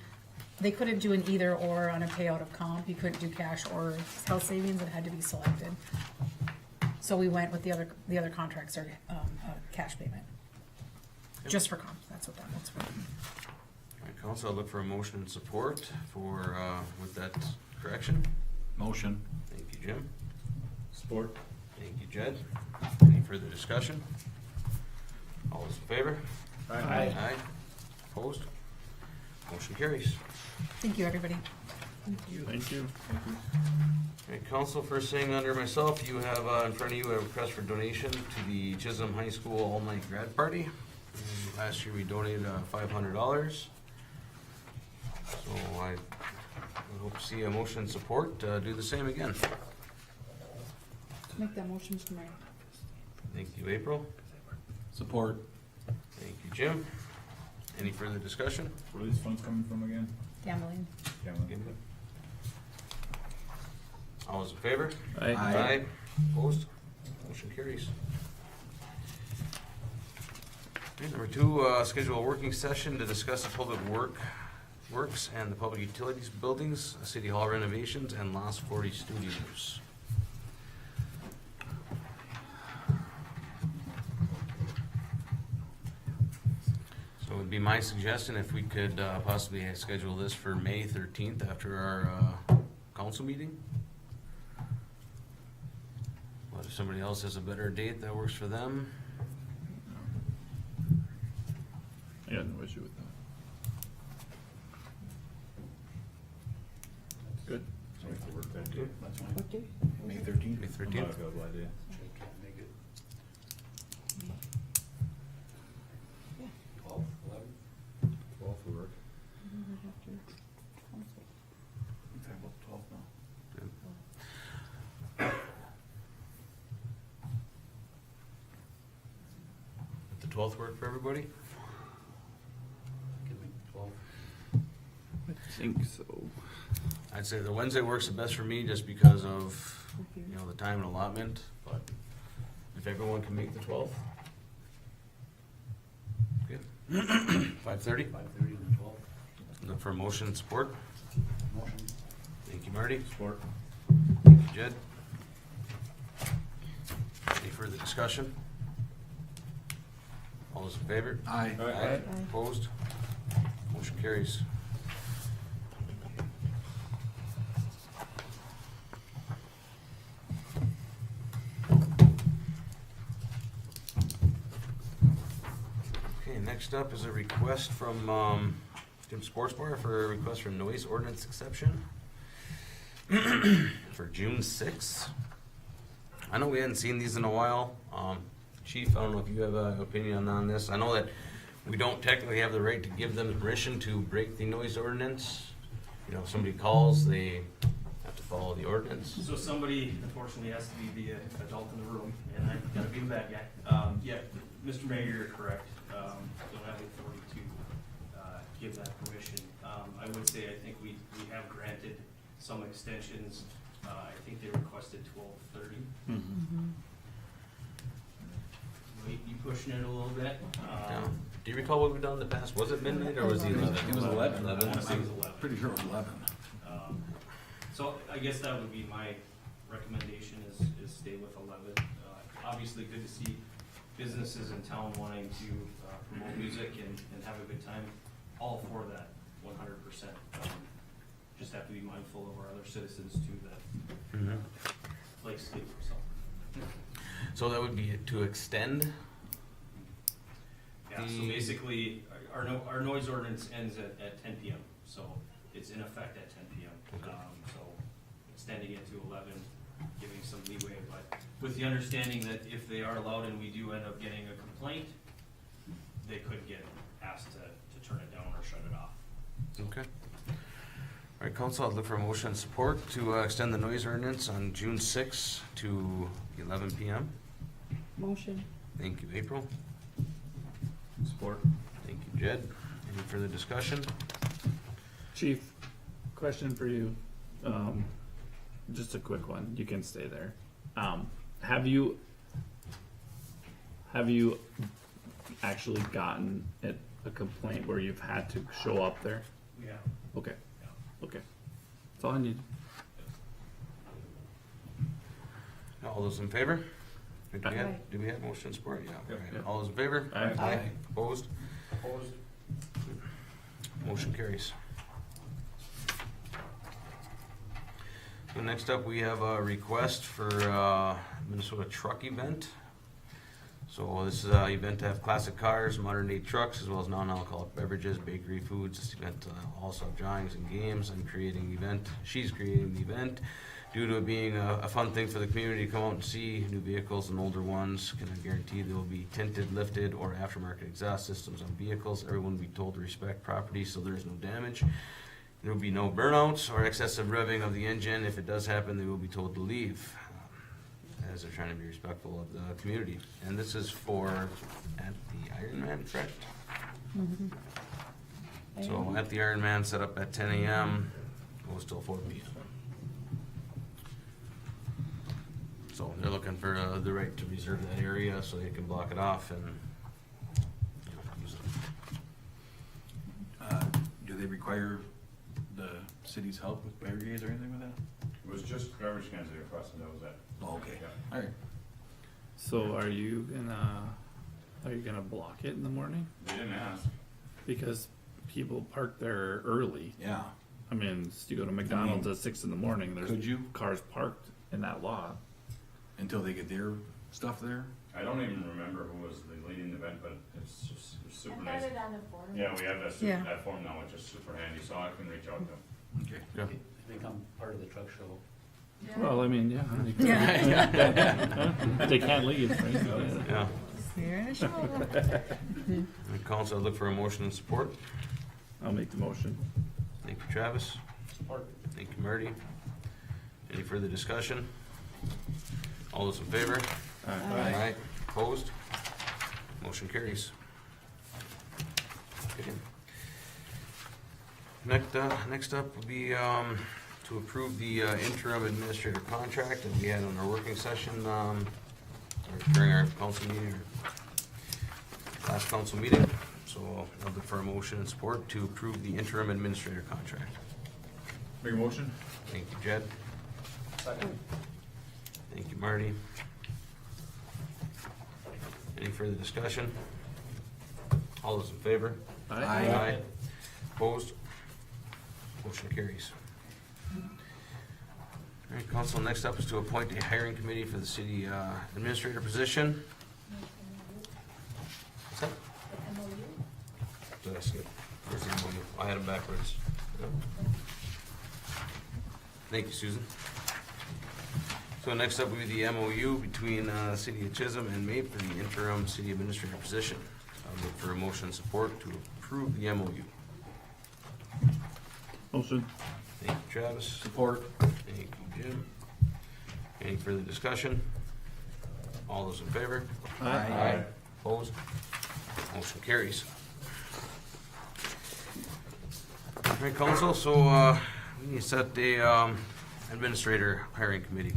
they couldn't do an either or on a payout of comp. You couldn't do cash or health savings. It had to be selected. So we went with the other contracts are cash payment. Just for comp, that's what that one's for. All right, council, I look for a motion and support for, with that correction. Motion. Thank you, Jim. Support. Thank you, Jed. Any further discussion? All those in favor? Aye. Aye. Opposed? Motion carries. Thank you, everybody. Thank you. All right, council, first thing under myself, you have in front of you a request for donation to the Chisholm High School all-night grad party. And last year we donated $500. So I would hope to see a motion and support, do the same again. Make that motion, Mr. Mayor. Thank you, April. Support. Thank you, Jim. Any further discussion? Where are these funds coming from again? Gambling. All those in favor? Aye. Opposed? Motion carries. Okay, number 2, schedule a working session to discuss the public works and the public utilities buildings, city hall renovations, and Lost 40 studios. So it would be my suggestion if we could possibly schedule this for May 13th after our council meeting. But if somebody else has a better date that works for them, I got no issue with that. Good. Sorry for work that day. That's fine. What day? May 13th. May I'm 13th? not available that day. I can't make it. 12, 11? 12 for work. We talk about 12 now. The 12th work for everybody? Can make 12. I think so. I'd say the Wednesday works the best for me just because of, you know, the time and allotment, but if everyone can make the 12th. Good. 5:30? 5:30 and the 12th. Look for motion and support. Motion. Thank you, Marty. Support. Thank you, Jed. Any further discussion? All those in favor? Aye. Aye. Opposed? Motion carries. Okay, next up is a request from Jim Sports Bar for a request for noise ordinance exception for June 6th. I know we hadn't seen these in a while. Chief, I don't know if you have an opinion on this. I know that we don't technically have the right to give them permission to break the noise ordinance. You know, if somebody calls, they have to follow the ordinance. So somebody unfortunately has to be the adult in the room, and I've gotta be the bad guy. Yeah, Mr. Mayor, you're correct. Don't have the authority to give that permission. I would say, I think we have granted some extensions. I think they requested 12:30. Might be pushing it a little bit. Yeah. Do you recall what we've done in the past? Was it midnight or was it 11? It was 11. I wanna say it was 11. Pretty sure it was 11. So I guess that would be my recommendation is stay with 11. Obviously, good to see businesses in town wanting to promote music and have a good time. All for that, 100%. Just have to be mindful of our other citizens too that like to stay for themselves. So that would be to extend? Yeah, so basically, our noise ordinance ends at 10 PM, so it's in effect at 10 PM. Okay. So extending it to 11, giving some leeway, but with the understanding that if they are allowed and we do end up getting a complaint, they could get asked to turn it down or shut it off. Okay. All right, council, I'd look for a motion and support to extend the noise ordinance on June 6th to 11 PM. Motion. Thank you, April. Support. Thank you, Jed. Any further discussion? Chief, question for you. Just a quick one. You can stay there. Have you actually gotten a complaint where you've had to show up there? Yeah. Okay. Okay. That's all I need. All those in favor? Aye. Do we have motion and support? Yeah. Yep. Okay. All those in favor? Aye. Aye. Opposed? Opposed? Motion carries. So next up, we have a request for Minnesota truck event. So this is an event to have classic cars, modern day trucks, as well as non-alcoholic beverages, bakery foods. This event also have drawings and games. She's creating the event. Due to it being a fun thing for the community to come out and see new vehicles and older ones, can I guarantee there will be tinted, lifted, or aftermarket exhaust systems on vehicles. Everyone will be told to respect property so there is no damage. There will be no burnouts or excessive revving of the engine. If it does happen, they will be told to leave, as they're trying to be respectful of the community. And this is at the Ironman, correct? So at the Ironman, set up at 10 a.m., goes till 4 p.m. So they're looking for the right to reserve that area so they can block it off and use it. Do they require the city's help with barricades or anything with that? It was just garbage cans they requested, that was it. Oh, okay. Yeah. All right. So are you gonna block it in the morning? They didn't ask. Because people park there early. Yeah. I mean, you go to McDonald's at 6 in the morning, there's Could you? cars parked in that lot. Until they get their stuff there? I don't even remember who was the leading the event, but it's just it was super I nice. found it on the forum. Yeah, we have that, Yeah. that form now, which is super handy, so I can reach out to them. Okay. Yeah. I think become part of the truck show. Well, I mean, yeah. They can't leave, right? Yeah. Here in a show. Council, I'd look for a motion and support. I'll make the motion. Thank you, Travis. Support. Thank you, Marty. Any further discussion? All those in favor? Aye. Opposed? Motion carries. Okay. Next up will be to approve the interim administrator contract that we had on our working session or during our council meeting, or last council meeting. So I'll look for a motion and support to approve the interim administrator contract. Make a motion? Thank you, Jed. Second. Thank you, Marty. Any further discussion? All those in favor? Aye. Opposed? Motion carries. All right, council, next up is to appoint a hiring committee for the city administrator position. What's that? Did I skip? Where's the MOU? I had them backwards. Yep. Thank you, Susan. So next up will be the MOU between City of Chisholm and MAPE for the interim city administrator position. I'll look for a motion support to approve the MOU. Motion. Thank you, Travis. Support. Thank you, Jim. Any further discussion? All those in favor? Aye. Opposed? Motion carries. All right, council, so we need to set the administrator hiring committee.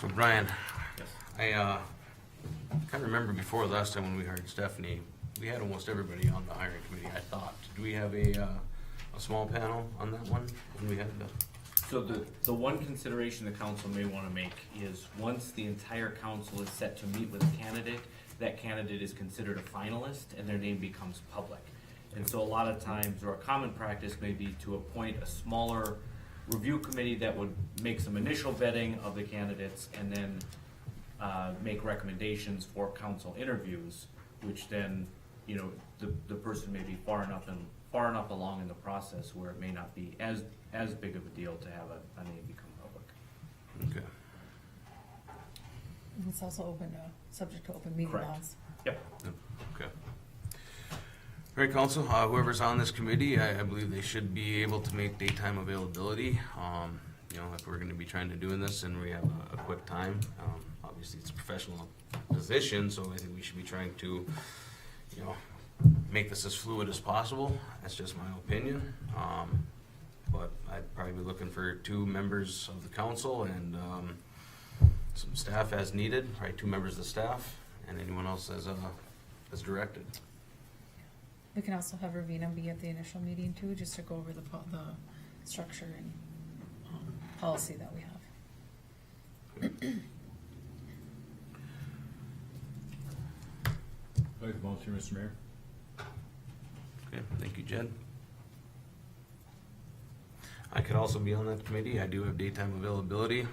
So Brian, I kind of remember before last time when we hired Stephanie, we had almost everybody on the hiring committee, I thought. Do we have a small panel on that one when we had the? So the one consideration the council may want to make is once the entire council is set to meet with a candidate, that candidate is considered a finalist and their name becomes public. And so a lot of times, or a common practice may be to appoint a smaller review committee that would make some initial vetting of the candidates and then make recommendations for council interviews, which then, you know, the person may be far enough along in the process where it may not be as big of a deal to have a name become public. Okay. And it's also open to, subject to open meeting Correct. laws. Yep. Okay. All right, council, whoever's on this committee, I believe they should be able to make daytime availability. You know, if we're gonna be trying to doing this and we have a quick time, obviously it's a professional position, so I think we should be trying to, you know, make this as fluid as possible. That's just my opinion. But I'd probably be looking for 2 members of the council and some staff as needed, right? 2 members of the staff and anyone else as directed. We can also have Ravina be at the initial meeting too, just to go over the structure and policy that we have. I'd like to volunteer, Mr. Mayor. Okay, thank you, Jed. I could also be on that committee. I do have daytime availability.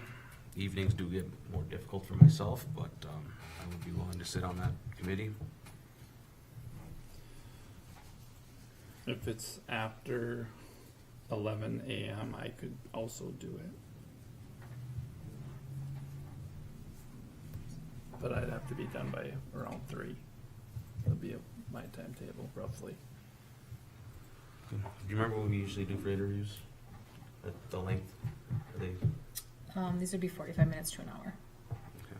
Evenings do get more difficult for myself, but I would be willing to sit on that committee. If it's after 11 a.m., I could also do it. But I'd have to be done by around 3. That'd be my timetable, roughly. Do you remember what we usually do for interviews? The length? Are they? These would be 45 minutes to an hour. Okay.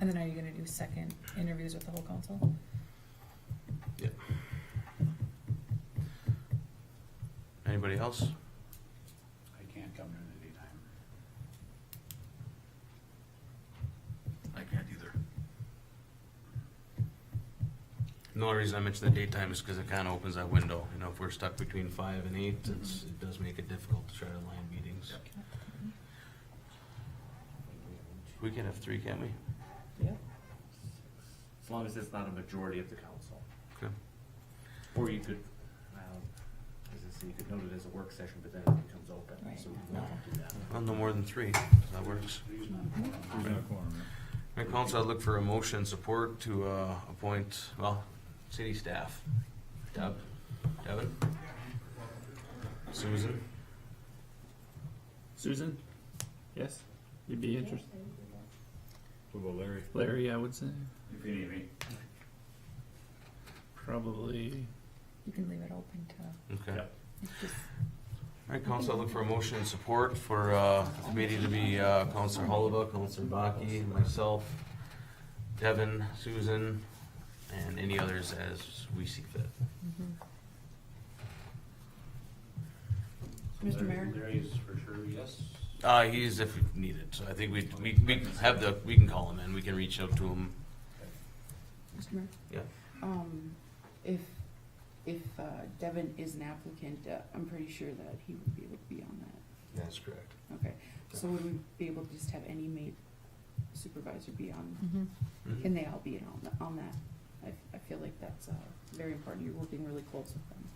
And then are you gonna do second interviews with the whole council? Yep. Anybody else? I can't come during the daytime. I can't either. The only reason I mention the daytime is because it kind of opens that window. You know, if we're stuck between 5 and 8, it does make it difficult to try to line meetings. We can have 3, can't we? Yep. As long as it's not a majority of the council. Okay. Or you could, is this and you could note it as a work session, but then it becomes open, so we won't do that. Well, no more than 3, that works. There's not a quorum, Right, council, I'd look for a motion and support to appoint, well, city staff. Devin? Susan? Susan? Yes? You'd be interested? What about Larry? Larry, I would say. If you need me. Probably. You can leave it open to, Okay. it's just, All right, council, I look for a motion and support for the committee to be Councilor Hullabah, Councilor Baki, myself, Devin, Susan, and any others as we see fit. Mr. Mayor? Larry's for sure, yes. He's if needed, so I think we can call him in, we can reach out to him. Mr. Mayor? Yeah. If Devin is an applicant, I'm pretty sure that he would be able to be on that. That's correct. Okay, so would we be able to just have any mate supervisor be on? Mhm. Can they all be on that? I feel like that's very important. You're working really close with them.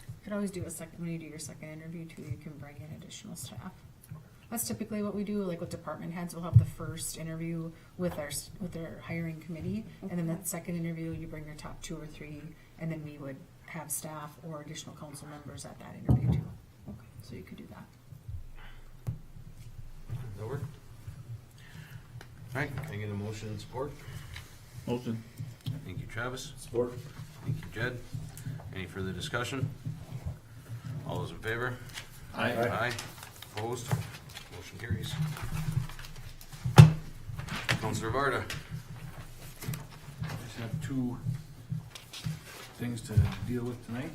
You could always do a second, when you do your second interview too, you can bring in additional staff. That's typically what we do, like with department heads, we'll have the first interview with their hiring committee, and then the second interview, you bring your top 2 or 3, and then we would have staff or additional council members at that interview too. Okay. So you could do that. That work? All right, can I get a motion and support? Motion. Thank you, Travis. Support. Thank you, Jed. Any further discussion? All those in favor? Aye. Aye. Opposed? Motion carries. Councilor Varda. I just have 2 things to deal with tonight.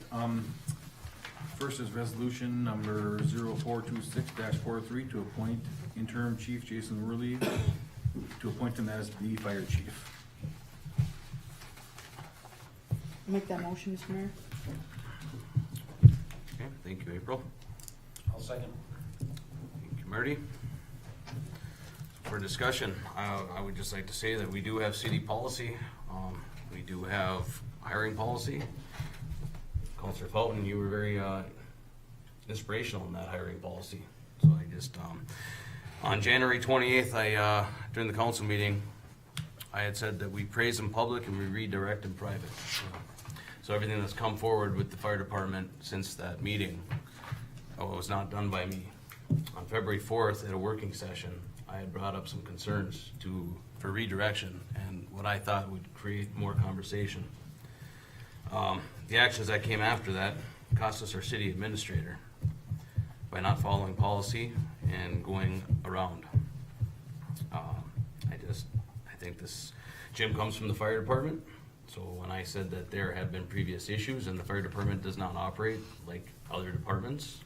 First is resolution number 0426-43 to appoint interim chief Jason Worley to appoint him as the fire chief. Make that motion, Mr. Mayor? Okay, thank you, April. I'll second. Thank you, Marty. For discussion, I would just like to say that we do have city policy. We do have hiring policy. Councilor Felton, you were very inspirational in that hiring policy. So I just, on January 28th, during the council meeting, I had said that we praise in public and we redirect in private. So everything that's come forward with the fire department since that meeting was not done by me. On February 4th, at a working session, I had brought up some concerns for redirection and what I thought would create more conversation. The actions that came after that cost us our city administrator by not following policy and going around. I think this, Jim comes from the fire department, so when I said that there have been previous issues and the fire department does not operate like other departments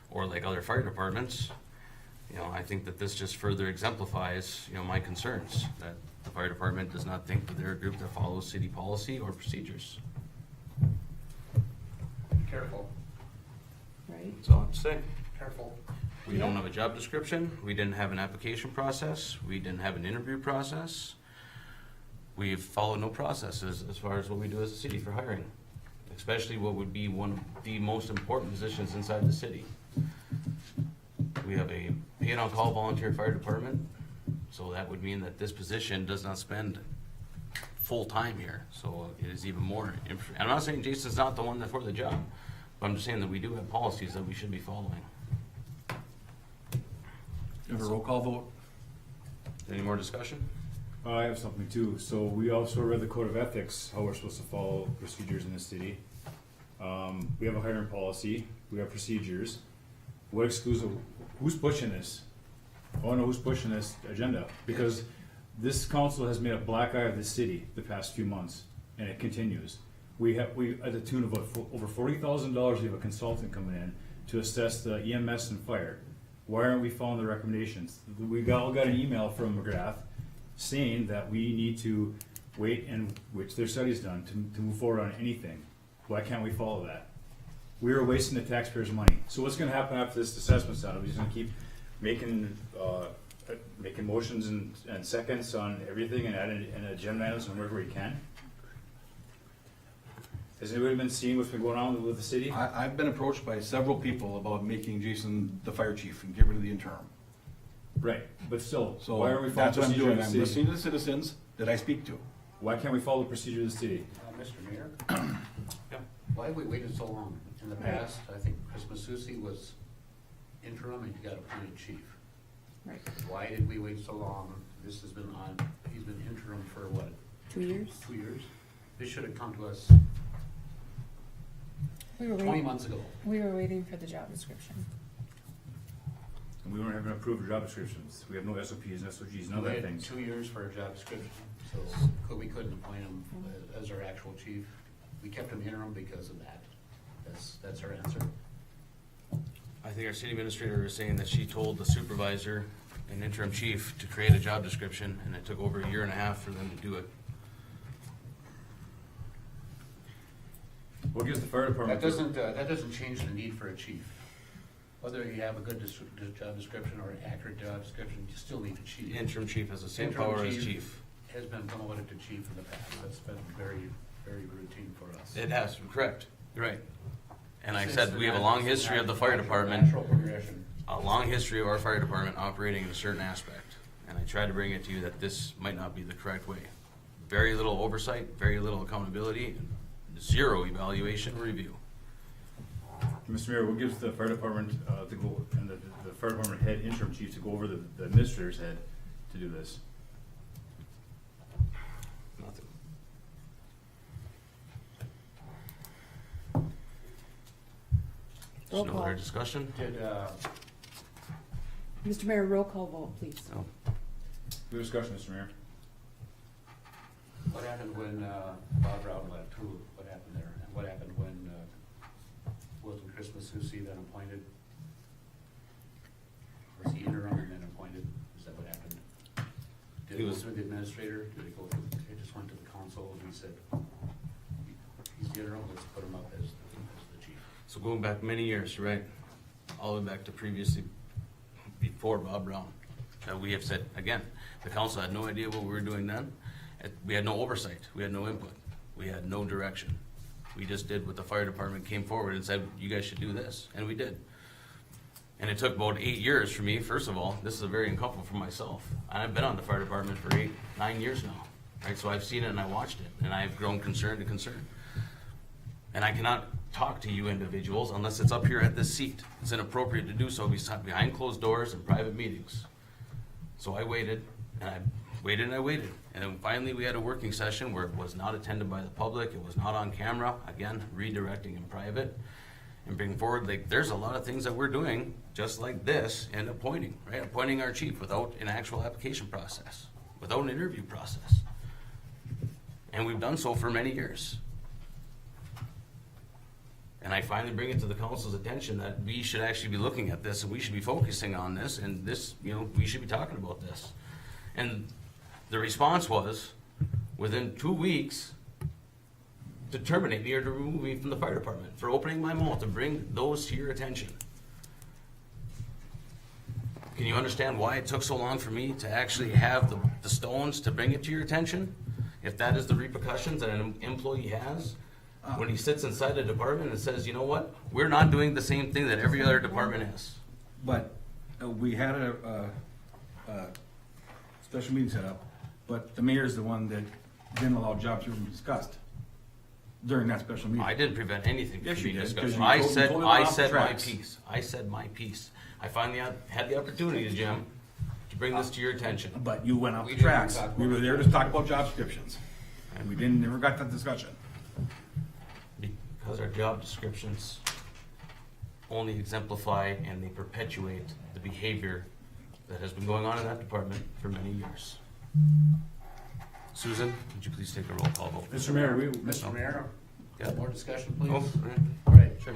or like other fire departments, I think that this just further exemplifies, my concerns that the fire department does not think that they're a group that follows city policy or procedures. Careful, Right? That's all I have to say. careful. We don't have a job description, we didn't have an application process, we didn't have an interview process. We've followed no processes as far as what we do as a city for hiring, especially what would be one of the most important positions inside the city. We have a paid on-call volunteer fire department, so that would mean that this position does not spend full time here, so it is even more. I'm not saying Jason's not the one for the job, but I'm just saying that we do have policies that we should be following. Have a roll call vote? Any more discussion? I have something too. So we also read the code of ethics, how we're supposed to follow procedures in the city. We have a hiring policy, we have procedures. What exclusive, who's pushing this? I wanna know who's pushing this agenda, because this council has made a black eye of the city the past few months, and it continues. We at the tune of over $40,000, we have a consultant coming in to assess the EMS and fire. Why aren't we following the recommendations? We all got an email from McGrath saying that we need to wait, and which their study's done, to move forward on anything. Why can't we follow that? We are wasting the taxpayers' money. So what's gonna happen after this assessment's done? Are we just gonna keep making motions and seconds on everything and adding agenda items whenever we can? Has anybody been seeing what's been going on with the city? I've been approached by several people about making Jason the fire chief and get rid of the interim. Right, but still, So why aren't we following that's what I'm procedure doing. of the I'm city? listening to the citizens that I speak to. Why can't we follow the procedure of the city? Mr. Mayor? Why have we waited so long? In the past, I think Chris Masucci was interim and he got appointed chief. Right. Why did we wait so long? This has been on, he's been interim for what? 2 years? 2 years? This should have come to us We were 20 waiting, months ago. we were waiting for the job description. And we weren't having approved job descriptions. We have no SOPs and SOGs, none of We that had things. 2 years for a job description, so we couldn't appoint him as our actual chief. We kept him interim because of that. That's our answer. I think our city administrator is saying that she told the supervisor and interim chief to create a job description, and it took over 1.5 years for them to do it. What gives the fire department? That doesn't change the need for a chief. Whether you have a good job description or an accurate job description, you still need a chief. The interim chief has the same Interim power as chief. Has been promoted to chief in the past. That's been very, very routine for us. It has, correct, you're right. And I Since said, the we have a long nat- history of the fire natural department, progression. a long history of our fire department operating in a certain aspect. And I tried to bring it to you that this might not be the correct way. Very little oversight, very little accountability, zero evaluation or review. Mr. Mayor, what gives the fire department to go, and the fire department head interim chief to go over the administrator's head to do this? Nothing. Roll No call. other discussion? Mr. Mayor, roll call vote, please. No. Good discussion, Mr. Mayor. What happened when Bob Brown left? What happened there? And what happened when wasn't Chris Masucci then appointed? Was he interim and then appointed? Is that what happened? Did He it go was- through the administrator? Did it go through, it just went to the council and we said, he's the interim, let's put him up as the chief. So going back many years, right, all the way back to previously, before Bob Brown, that we have said, again, the council had no idea what we were doing then. We had no oversight, we had no input, we had no direction. We just did what the fire department came forward and said, you guys should do this, and we did. And it took about 8 years for me, first of all, this is a very uncomfortable for myself. And I've been on the fire department for 8-9 years now, right? So I've seen it and I watched it, and I've grown concerned to concern. And I cannot talk to you individuals unless it's up here at this seat. It's inappropriate to do so behind closed doors in private meetings. So I waited, and I waited and I waited. And then finally we had a working session where it was not attended by the public, it was not on camera, again, redirecting in private. And bring forward, like, there's a lot of things that we're doing, just like this, and appointing, right? Appointing our chief without an actual application process, without an interview process. And we've done so for many years. And I finally bring it to the council's attention that we should actually be looking at this, and we should be focusing on this, and this, we should be talking about this. And the response was, within 2 weeks, to terminate me or to remove me from the fire department for opening my mouth to bring those to your attention. Can you understand why it took so long for me to actually have the stones to bring it to your attention? If that is the repercussions that an employee has, when he sits inside the department and says, you know what, we're not doing the same thing that every other department is. But we had a special meeting set up, but the mayor's the one that didn't allow jobs to be discussed during that special meeting. I didn't prevent anything Yes, from you being did, discussed. 'cause you I told- you said, told them I off the said my tracks. piece. I said my piece. I finally had the opportunity, Jim, to bring this to your attention. But you went off We the didn't tracks. talk We about were there to talk about job descriptions. And we never got that discussion. Because our job descriptions only exemplify and they perpetuate the behavior that has been going on in that department for many years. Susan, would you please take a roll call vote? Mr. Mayor, Mr. Mayor, Yeah. more discussion, Oh, please? all right. All right. Sure.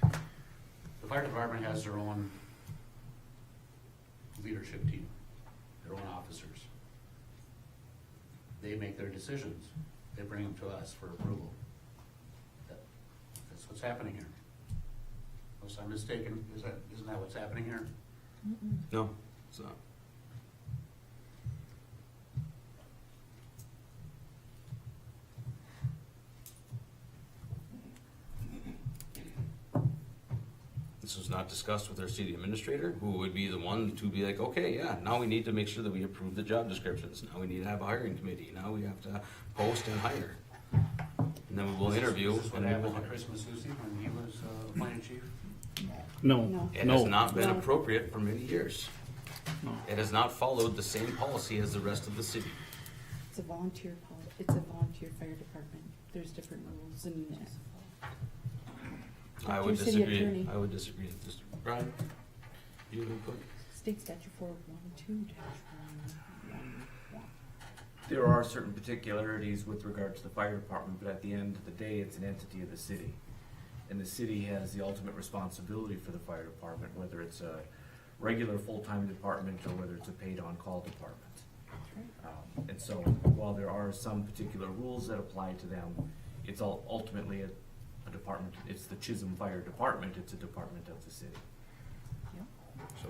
The fire department has their own leadership team, their own officers. They make their decisions. They bring them to us for approval. That's what's happening here. Unless I'm mistaken, isn't that what's happening here? No, it's not. This was not discussed with our city administrator, who would be the one to be like, okay, yeah, now we need to make sure that we approve the job descriptions. Now we need to have a hiring committee. Now we have to post and hire. And then we will interview. Is this what and we will happened to hire. Chris Masucci when he was planning chief? No, It has no, not been No. appropriate for many years. no. It has not followed the same policy as the rest of the city. It's a volunteer it's a volunteer fire department. There's different rules and. I would Your city disagree. attorney. I would disagree with this. Brian, you have input? State statute 412-111. There are certain particularities with regard to the fire department, but at the end of the day, it's an entity of the city. And the city has the ultimate responsibility for the fire department, whether it's a regular full-time department or whether it's a paid on-call department. And so while there are some particular rules that apply to them, it's ultimately a department, it's the Chisholm Fire Department, it's a department of the city. So,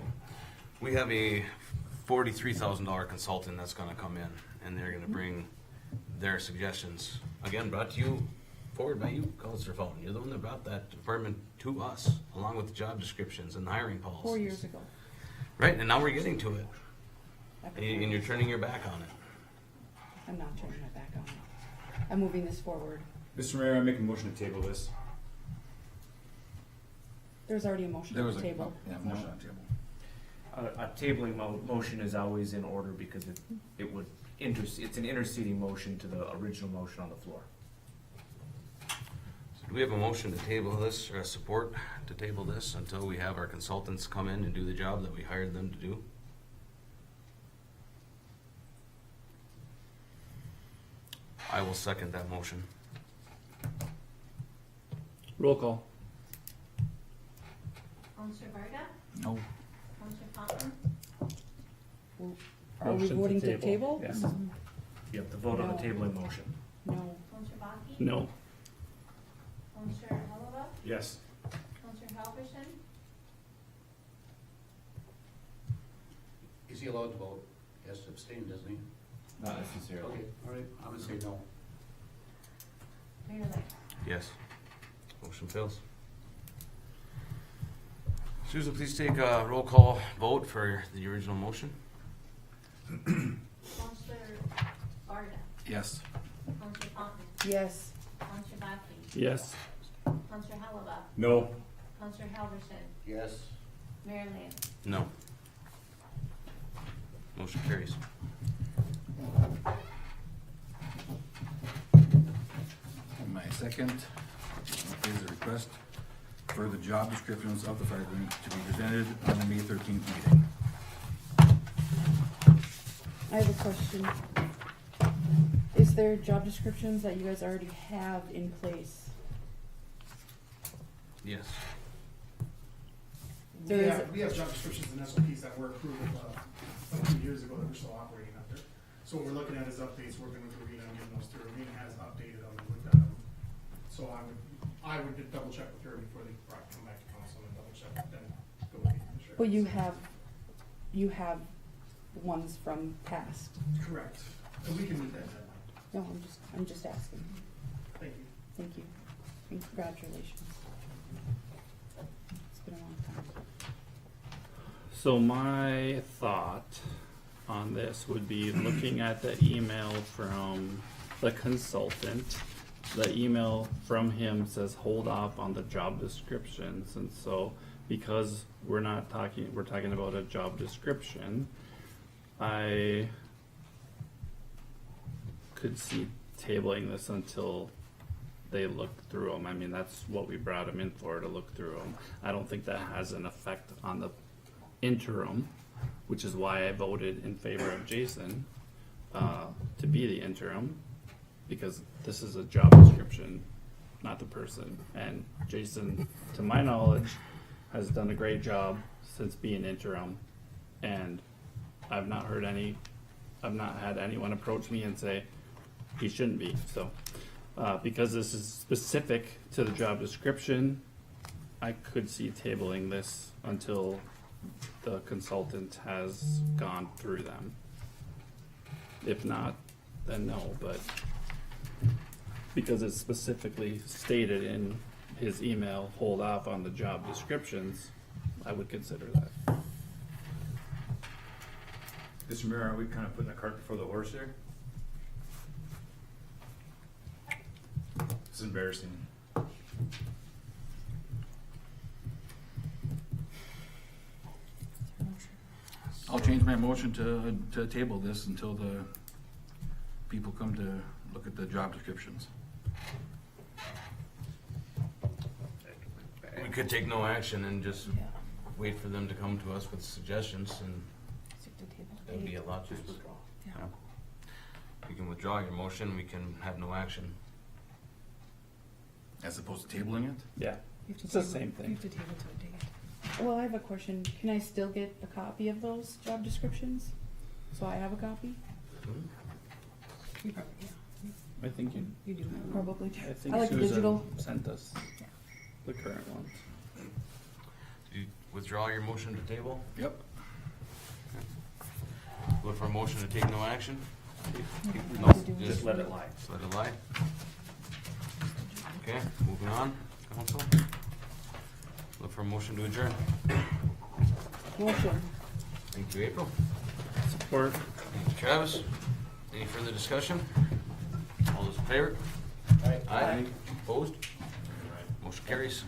we have a $43,000 consultant that's gonna come in, and they're gonna bring their suggestions. Again, brought to you, forward by you, Counselor Fulton. You're the one that brought that department to us, along with the job descriptions and the hiring policies. 4 years ago. Right, and now we're getting to it, and you're turning your back on it. I'm not turning my back on it. I'm moving this forward. Mr. Mayor, I make a motion to table this. There's already a motion There on was the a, table. yeah, motion on the table. A tabling motion is always in order because it would it's an interceding motion to the original motion on the floor. So do we have a motion to table this, or a support to table this until we have our consultants come in and do the job that we hired them to do? I will second that motion. Roll call. Counselor Varga, No. Counselor Fountain, Are we Motion to voting to table. table? Yes. You have to vote on the No. tabling motion. No. Counselor Baki, No. Counselor Helaba, Yes. Counselor Halverson, Is he allowed to vote? He has to abstain, doesn't he? Not necessarily. Okay, all right, I would say no. Mayor Ling. Yes. Motion fails. Susan, please take a roll call vote for the original motion. Counselor Varga, Yes. Counselor Fountain, Yes. Counselor Baki, Yes. Counselor Helaba, No. Counselor Halverson, Yes. Mayor Ling. No. Motion carries. My second is a request for the job descriptions of the fire department to be presented on the May 13th meeting. I have a question. Is there job descriptions that you guys already have in place? Yes. There is- We have job descriptions and SOPs that were approved, a few years ago that we're still operating under. So what we're looking at is updates, working with Arena and getting those through. Arena has updated them and looked at them. So I would double check with her before they come back to council and double check, then go with the administrator. Well, you have ones from past. Correct. And we can meet that deadline. No, I'm just asking. Thank you. Thank you. And congratulations. It's been a long time. So my thought on this would be looking at the email from the consultant. The email from him says hold off on the job descriptions, and so because we're talking about a job description, I could see tabling this until they look through them. I mean, that's what we brought them in for, to look through them. I don't think that has an effect on the interim, which is why I voted in favor of Jason to be the interim, because this is a job description, not the person. And Jason, to my knowledge, has done a great job since being interim, and I've not had anyone approach me and say he shouldn't be. So because this is specific to the job description, I could see tabling this until the consultant has gone through them. If not, then no, but because it's specifically stated in his email, hold off on the job descriptions, I would consider that. Mr. Mayor, are we kind of putting the cart before the horse here? It's embarrassing. I'll change my motion to table this until the people come to look at the job descriptions. We could take no action and just wait for them to come to us with suggestions, and that would be a lot. Just withdraw. Yeah. You can withdraw your motion, we can have no action. As opposed to tabling it? Yeah, You have to it's the table- same You thing. have to table to a date. Well, I have a question. Can I still get a copy of those job descriptions? So I have a copy? You probably, yeah. I think You do probably do. I think I like Susan digital. sent us Yeah. the current ones. Do you withdraw your motion to table? Yep. Look for a motion to take no action? No, Just let it lie. Just let it lie? Okay, moving on, council. Look for a motion to adjourn. Motion. Thank you, April. Support. Thank you, Travis. Any further discussion? All those in favor? Aye. Opposed? Motion carries.